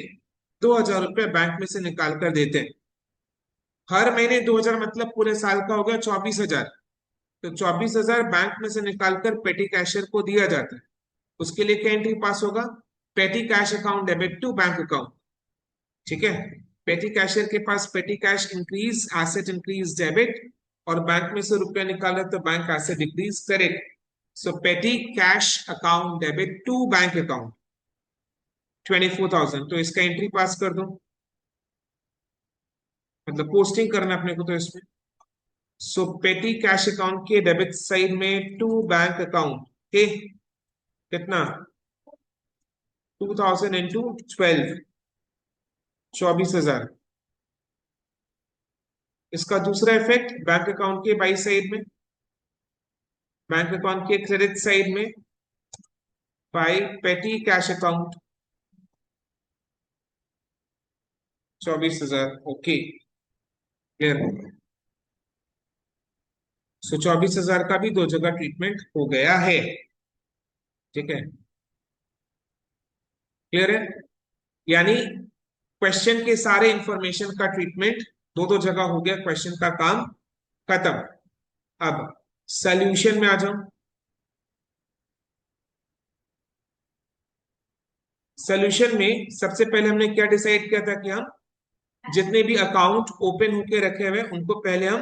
2,000 रुपये बैंक में से निकाल कर देते हैं। हर महीने 2,000 मतलब पूरे साल का हो गया 24,000। तो 24,000 बैंक में से निकालकर पेटी कैशियर को दिया जाता है। उसके लिए क्या एंट्री पास होगा, petty cash account debit to bank account. ठीक है, पेटी कैशियर के पास petty cash increase asset increase debit, और बैंक में से रुपया निकाला तो bank asset decrease credit. So petty cash account debit to bank account 24,000। तो इसका एंट्री पास कर दो, मतलब पोस्टिंग करना अपने को तो इसमें। सो पेटी कैश अकाउंट के डेबिट साइड में टू बैंक अकाउंट के कितना 2,000 इंटू 12, 24,000। इसका दूसरा इफेक्ट बैंक अकाउंट के बाई साइड में, बैंक अकाउंट के क्रेडिट साइड में by petty cash account 24,000। Okay, clear. So 24,000 का भी दो जगह ट्रीटमेंट हो गया है। ठीक है, क्लियर है, यानी क्वेश्चन के सारे इंफॉर्मेशन का ट्रीटमेंट दो दो जगह हो गया, क्वेश्चन का काम खत्म। अब सॉल्यूशन में आ जाओ। सॉल्यूशन में सबसे पहले हमने क्या डिसाइड किया था कि हम जितने भी अकाउंट ओपन होके रखे हुए उनको पहले हम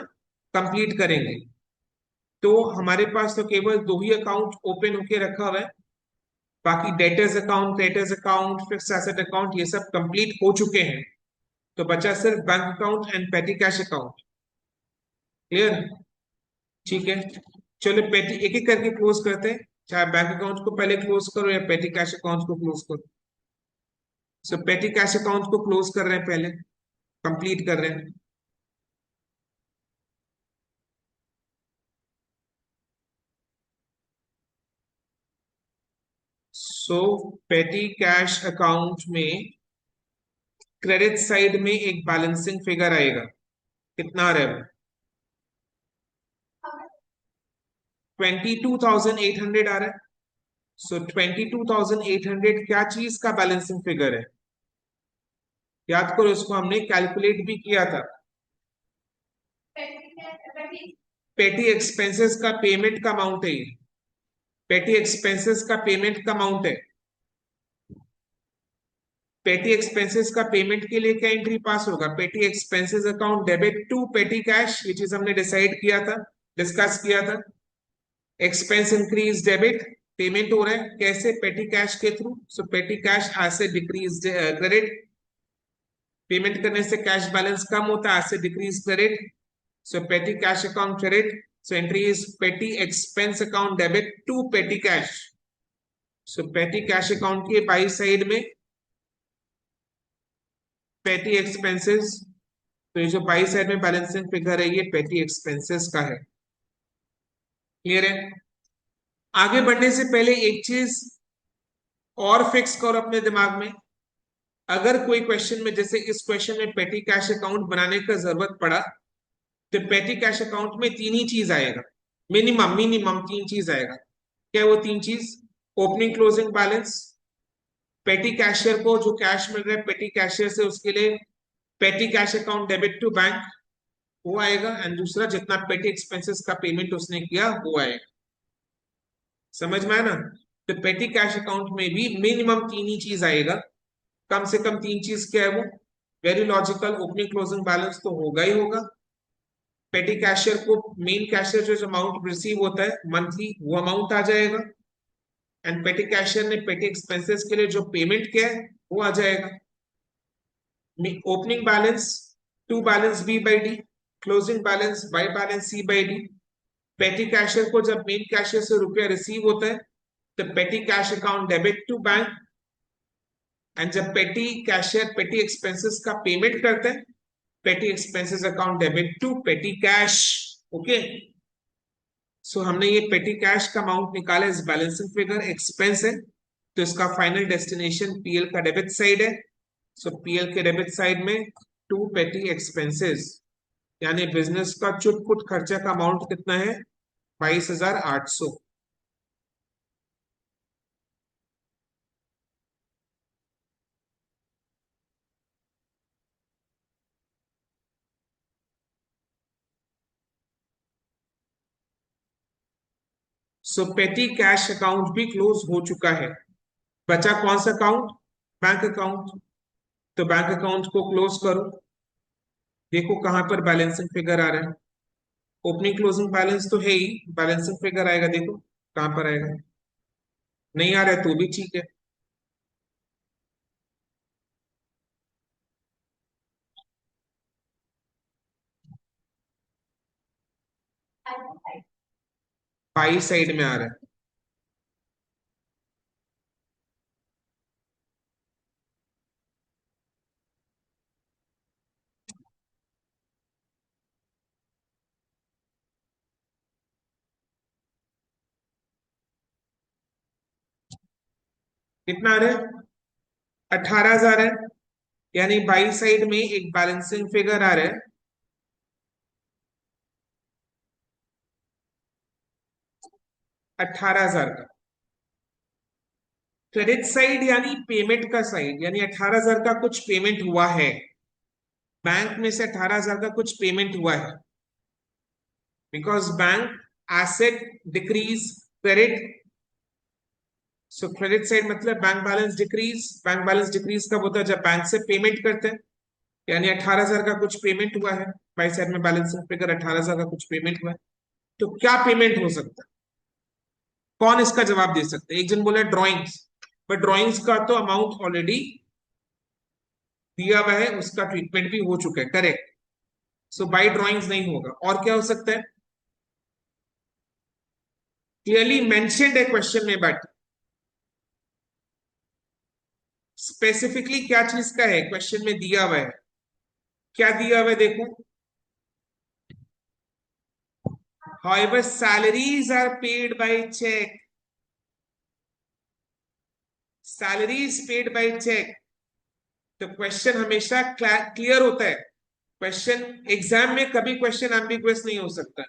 कंप्लीट करेंगे। तो हमारे पास तो केवल दो ही अकाउंट ओपन होके रखा हुआ है, बाकी debtors account, creditors account, fixed asset account ये सब कंप्लीट हो चुके हैं। तो बचा सिर्फ बैंक अकाउंट एंड पेटी कैश अकाउंट। क्लियर, ठीक है। चलो पेटी एक एक करके क्लोज करते हैं, चाहे बैंक अकाउंट को पहले क्लोज करो या पेटी कैश अकाउंट को क्लोज करो। सो पेटी कैश अकाउंट को क्लोज कर रहे हैं, पहले कंप्लीट कर रहे हैं। सो पेटी कैश अकाउंट में क्रेडिट साइड में एक बैलेंसिंग फिगर आएगा, कितना आ रहा है, 22,800 आ रहा है। सो 22,800 क्या चीज का बैलेंसिंग फिगर है, याद करो इसको हमने कैलकुलेट भी किया था। पेटी एक्सपेंसेस का पेमेंट का अमाउंट है ये, पेटी एक्सपेंसेस का पेमेंट का अमाउंट है। पेटी एक्सपेंसेस का पेमेंट के लिए क्या एंट्री पास होगा, petty expenses account debit to petty cash, ये चीज हमने डिसाइड किया था, डिस्कस किया था। एक्सपेंस इंक्रीज डेबिट, पेमेंट हो रहा है कैसे, पेटी कैश के through. So petty cash asset decrease credit, payment करने से कैश बैलेंस कम होता है, asset decrease credit. So petty cash account credit, so entry is petty expense account debit to petty cash. So petty cash account के by side में petty expenses, तो ये जो by side में बैलेंसिंग फिगर है ये पेटी एक्सपेंसेस का है। क्लियर है, आगे बढ़ने से पहले एक चीज और फिक्स करो अपने दिमाग में। अगर कोई क्वेश्चन में, जैसे इस क्वेश्चन में पेटी कैश अकाउंट बनाने का जरूरत पड़ा, तो पेटी कैश अकाउंट में तीन ही चीज आएगा, मिनिमम मिनिमम तीन चीज आएगा। क्या वो तीन चीज, ओपनिंग क्लोजिंग बैलेंस, पेटी कैशियर को जो कैश मिल रहा है पेटी कैशियर से उसके लिए petty cash account debit to bank वो आएगा, एंड दूसरा जितना पेटी एक्सपेंसेस का पेमेंट उसने किया वो आएगा। समझ में आया ना, तो पेटी कैश अकाउंट में भी मिनिमम तीन ही चीज आएगा, कम से कम तीन चीज क्या है वो, very logical, opening closing balance तो होगा ही होगा। पेटी कैशियर को मेन कैशियर जो अमाउंट रिसीव होता है मंथली वो अमाउंट आ जाएगा, एंड पेटी कैशियर ने पेटी एक्सपेंसेस के लिए जो पेमेंट किया है वो आ जाएगा। Opening balance to balance B by D, closing balance by balance C by D. Petty cashier को जब मेन कैशियर से रुपया रिसीव होता है तो petty cash account debit to bank, and जब पेटी कैशियर पेटी एक्सपेंसेस का पेमेंट करते हैं petty expenses account debit to petty cash. Okay, so हमने ये पेटी कैश का अमाउंट निकाला, इस बैलेंसिंग फिगर एक्सपेंस है, तो इसका फाइनल डेस्टिनेशन पीएल का डेबिट साइड है। सो पीएल के डेबिट साइड में टू पेटी एक्सपेंसेस, यानी बिजनेस का चुटपुट खर्चा का अमाउंट कितना है, 22,800। सो पेटी कैश अकाउंट भी क्लोज हो चुका है। बचा कौन सा अकाउंट, बैंक अकाउंट। तो बैंक अकाउंट को क्लोज करो। देखो कहां पर बैलेंसिंग फिगर आ रहा है, ओपनिंग क्लोजिंग बैलेंस तो है ही, बैलेंसिंग फिगर आएगा, देखो कहां पर आएगा। नहीं आ रहा है तो भी ठीक है। बाई साइड में आ रहा है। कितना आ रहा है, 18,000 है। यानी बाई साइड में एक बैलेंसिंग फिगर आ रहा है 18,000 का। क्रेडिट साइड यानी पेमेंट का साइड, यानी 18,000 का कुछ पेमेंट हुआ है, बैंक में से 18,000 का कुछ पेमेंट हुआ है, because bank asset decrease credit. So credit side मतलब bank balance decrease. Bank balance decrease कब होता है, जब बैंक से पेमेंट करते हैं, यानी 18,000 का कुछ पेमेंट हुआ है, बाई साइड में बैलेंसिंग फिगर 18,000 का कुछ पेमेंट हुआ है। तो क्या पेमेंट हो सकता है, कौन इसका जवाब दे सकते हैं। एक जन बोले ड्राइंग्स, पर ड्राइंग्स का तो अमाउंट ऑलरेडी दिया हुआ है, उसका ट्रीटमेंट भी हो चुका है, करेक्ट। सो बाई ड्राइंग्स नहीं होगा। और क्या हो सकता है, क्लियरली मेंशन्ड है क्वेश्चन में, बट स्पेसिफिकली क्या चीज का है क्वेश्चन में दिया हुआ है, क्या दिया हुआ है देखो। However, salaries are paid by check. Salaries paid by check. तो क्वेश्चन हमेशा क्लियर होता है। क्वेश्चन एग्जाम में कभी क्वेश्चन एम्बिगुअस नहीं हो सकता।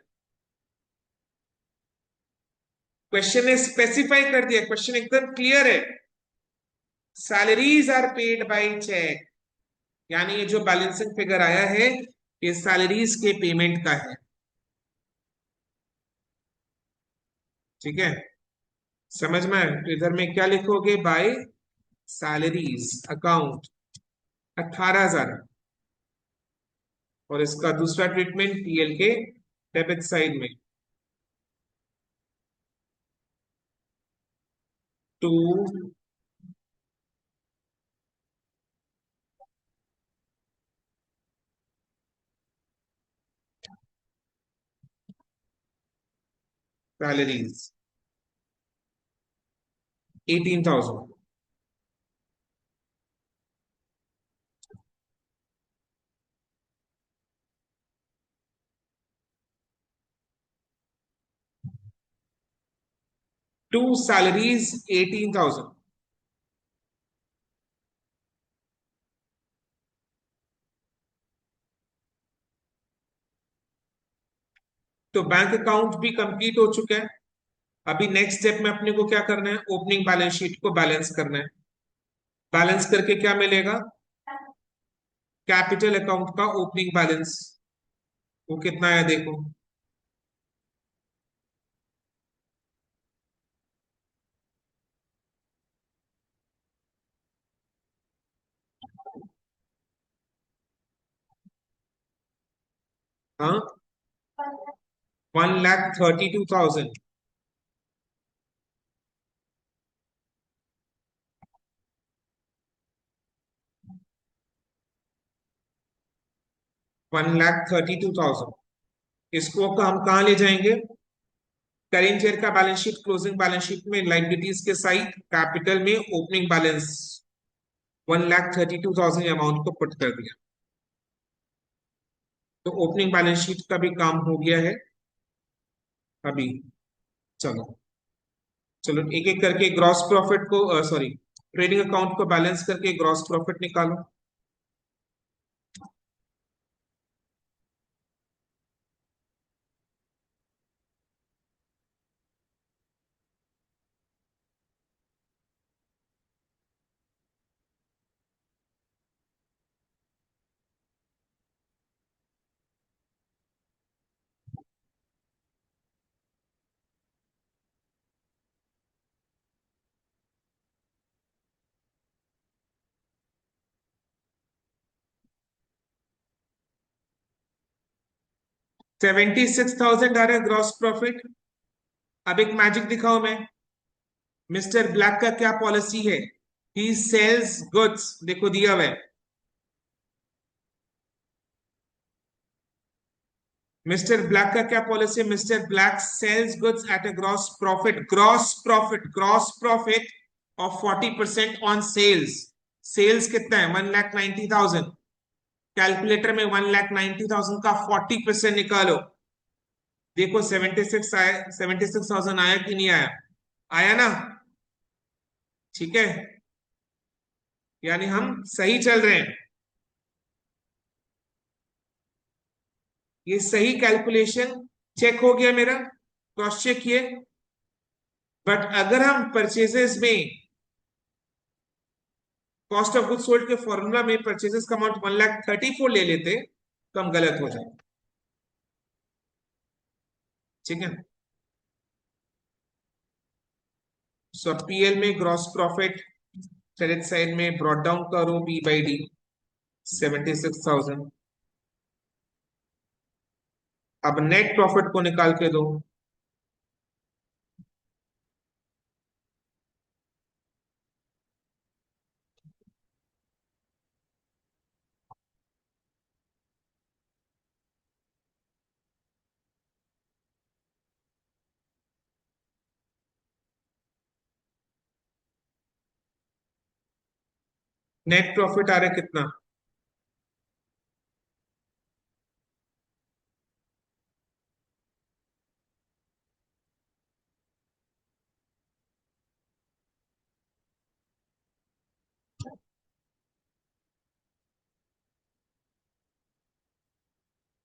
क्वेश्चन ने स्पेसिफाई कर दिया, क्वेश्चन एकदम क्लियर है, salaries are paid by cheque, यानी ये जो बैलेंसिंग फिगर आया है ये सैलरीज के पेमेंट का है। ठीक है, समझ में आया? तो इधर में क्या लिखोगे, बाय सैलरीज अकाउंट 18,000, और इसका दूसरा ट्रीटमेंट पीएल के डेबिट साइड में टू सैलरीज 18,000 टू सैलरीज 18,000। तो बैंक अकाउंट भी कंप्लीट हो चुका है। अभी नेक्स्ट स्टेप में अपने को क्या करना है, ओपनिंग बैलेंस शीट को बैलेंस करना है। बैलेंस करके क्या मिलेगा, कैपिटल अकाउंट का ओपनिंग बैलेंस, वो कितना है देखो, हाँ 1,32,000। 1,32,000। इसको हम कहाँ ले जाएंगे? करेंट ईयर का balance sheet, closing balance sheet में लाइबिलिटीज के साइड, कैपिटल में ओपनिंग बैलेंस 1,32,000 अमाउंट को पुट कर दिया। तो ओपनिंग बैलेंस शीट का भी काम हो गया है अभी। चलो चलो एक एक करके ग्रॉस प्रॉफिट को, सॉरी, ट्रेडिंग अकाउंट को बैलेंस करके ग्रॉस प्रॉफिट निकालो। $76,000 आ रहा है ग्रॉस प्रॉफिट। अब एक मैजिक दिखाओ मैं। मिस्टर ब्लैक का क्या पॉलिसी है? ही सेल्स गुड्स, देखो दिया हुआ है। मिस्टर ब्लैक का क्या पॉलिसी है? Mister Black sells goods at a gross profit, gross profit of 40% on sales. Sales कितना है? 1,90,000। कैलकुलेटर में 1,90,000 का 40% निकालो। देखो 76 आया, 76,000 आया कि नहीं आया? आया ना? ठीक है, यानी हम सही चल रहे हैं। ये सही कैलकुलेशन चेक हो गया मेरा, क्रॉस चेक किए। बट अगर हम परचेजेस में कॉस्ट ऑफ गुड्स सोल्ड के फॉर्मूला में परचेजेस का अमाउंट 1,34,000 ले लेते तो हम गलत हो जाए। ठीक है, सो पीएल में ग्रॉस प्रॉफिट क्रेडिट साइड में ब्रॉट डाउन करो बी बाई डी 76,000। अब नेट प्रॉफिट को निकाल के दो। नेट प्रॉफिट आ रहा है कितना?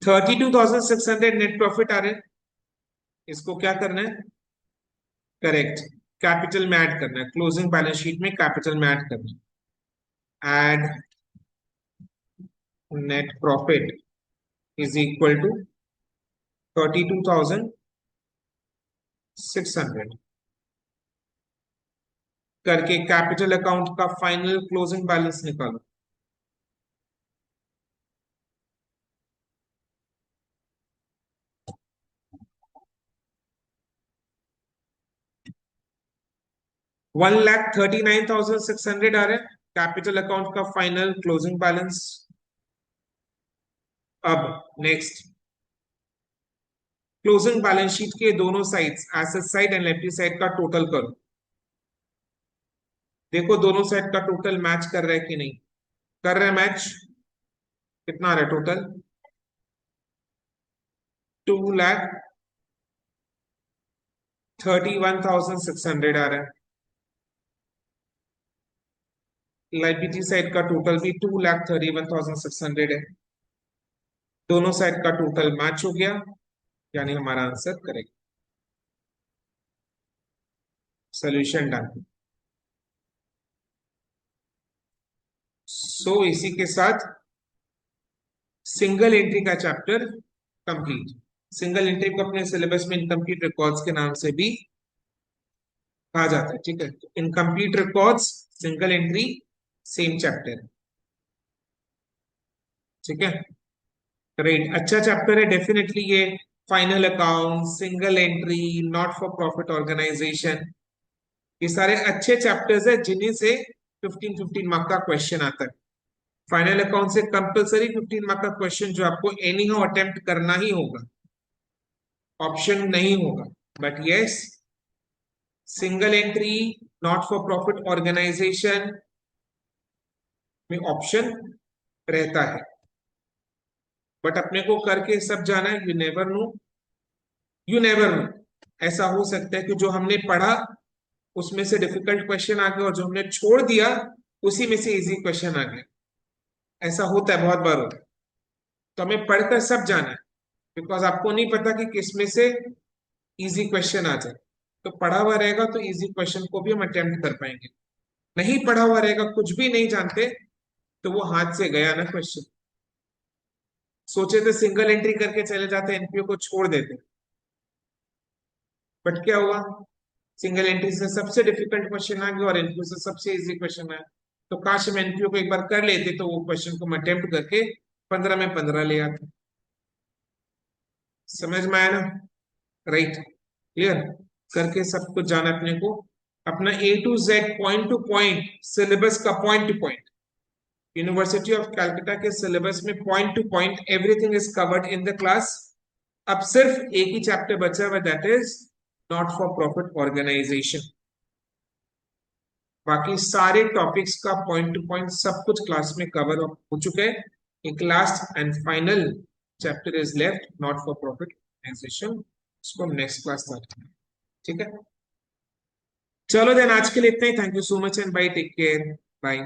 32,600 नेट प्रॉफिट आ रहे हैं। इसको क्या करना है? करेक्ट, कैपिटल में ऐड करना है। क्लोजिंग बैलेंस शीट में कैपिटल में ऐड करना है। Add net profit is equal to 32,600 करके कैपिटल अकाउंट का फाइनल क्लोजिंग बैलेंस निकालो। $1,39,600 आ रहा है कैपिटल अकाउंट का फाइनल क्लोजिंग बैलेंस। अब नेक्स्ट, क्लोजिंग बैलेंस शीट के दोनों sides, asset side and liability side का टोटल करो। देखो दोनों साइड का टोटल मैच कर रहा है कि नहीं? कर रहा है मैच। कितना आ रहा है टोटल? 2,31,600 आ रहा है। लायबिलिटी साइड का टोटल भी 2,31,600 है। दोनों साइड का टोटल मैच हो गया, यानी हमारा answer correct. Solution done. So इसी के साथ सिंगल एंट्री का चैप्टर कंप्लीट। सिंगल एंट्री को अपने सिलेबस में इनकम्प्लीट रिकॉर्ड्स के नाम से भी कहा जाता है। ठीक है, incomplete records, single entry, same chapter. ठीक है, राइट, अच्छा चैप्टर है डेफिनेटली ये। Final account, single entry, not for profit organisation, ये सारे अच्छे चैप्टर्स है जिन्हीं से 15-15 मार्क का क्वेश्चन आता है। फाइनल अकाउंट से कंपलसरी 15 मार्क का क्वेश्चन जो आपको एनी हाउ अटेम्प्ट करना ही होगा, ऑप्शन नहीं होगा। But yes, single entry not for profit organisation में ऑप्शन रहता है। बट अपने को करके सब जाना है, you never know, you never know. ऐसा हो सकता है कि जो हमने पढ़ा उसमें से डिफिकल्ट क्वेश्चन आ गया और जो हमने छोड़ दिया उसी में से इजी क्वेश्चन आ गया। ऐसा होता है, बहुत बार होता है। तो हमें पढ़कर सब जाना है, बिकॉज आपको नहीं पता कि किस में से इजी क्वेश्चन आ जाए। तो पढ़ा हुआ रहेगा तो इजी क्वेश्चन को भी हम अटेम्प्ट कर पाएंगे। नहीं पढ़ा हुआ रहेगा, कुछ भी नहीं जानते, तो वो हाथ से गया ना क्वेश्चन। सोचे तो सिंगल एंट्री करके चले जाते, एनपीओ को छोड़ देते, बट क्या हुआ, सिंगल एंट्री से सबसे डिफिकल्ट क्वेश्चन आ गया और एनपीओ से सबसे इजी क्वेश्चन आया। तो काश हम एनपीओ को एक बार कर लेते तो वो क्वेश्चन को हम अटेम्प्ट करके 15 में 15 ले आते। समझ में आया ना? Right, clear. करके सब कुछ जाना अपने को, अपना A to Z point to point syllabus का point to point, university of Calcutta के सिलेबस में point to point everything is covered in the class. अब सिर्फ एक ही चैप्टर बचा हुआ, that is not for profit organisation. बाकी सारे टॉपिक्स का पॉइंट टू पॉइंट सब कुछ क्लास में कवर हो चुके हैं। एक last and final chapter is left, not for profit organisation. उसको हम नेक्स्ट क्लास स्टार्ट करेंगे, ठीक है। चलो देन, आज के लिए इतना ही। Thank you so much and bye, take care, bye.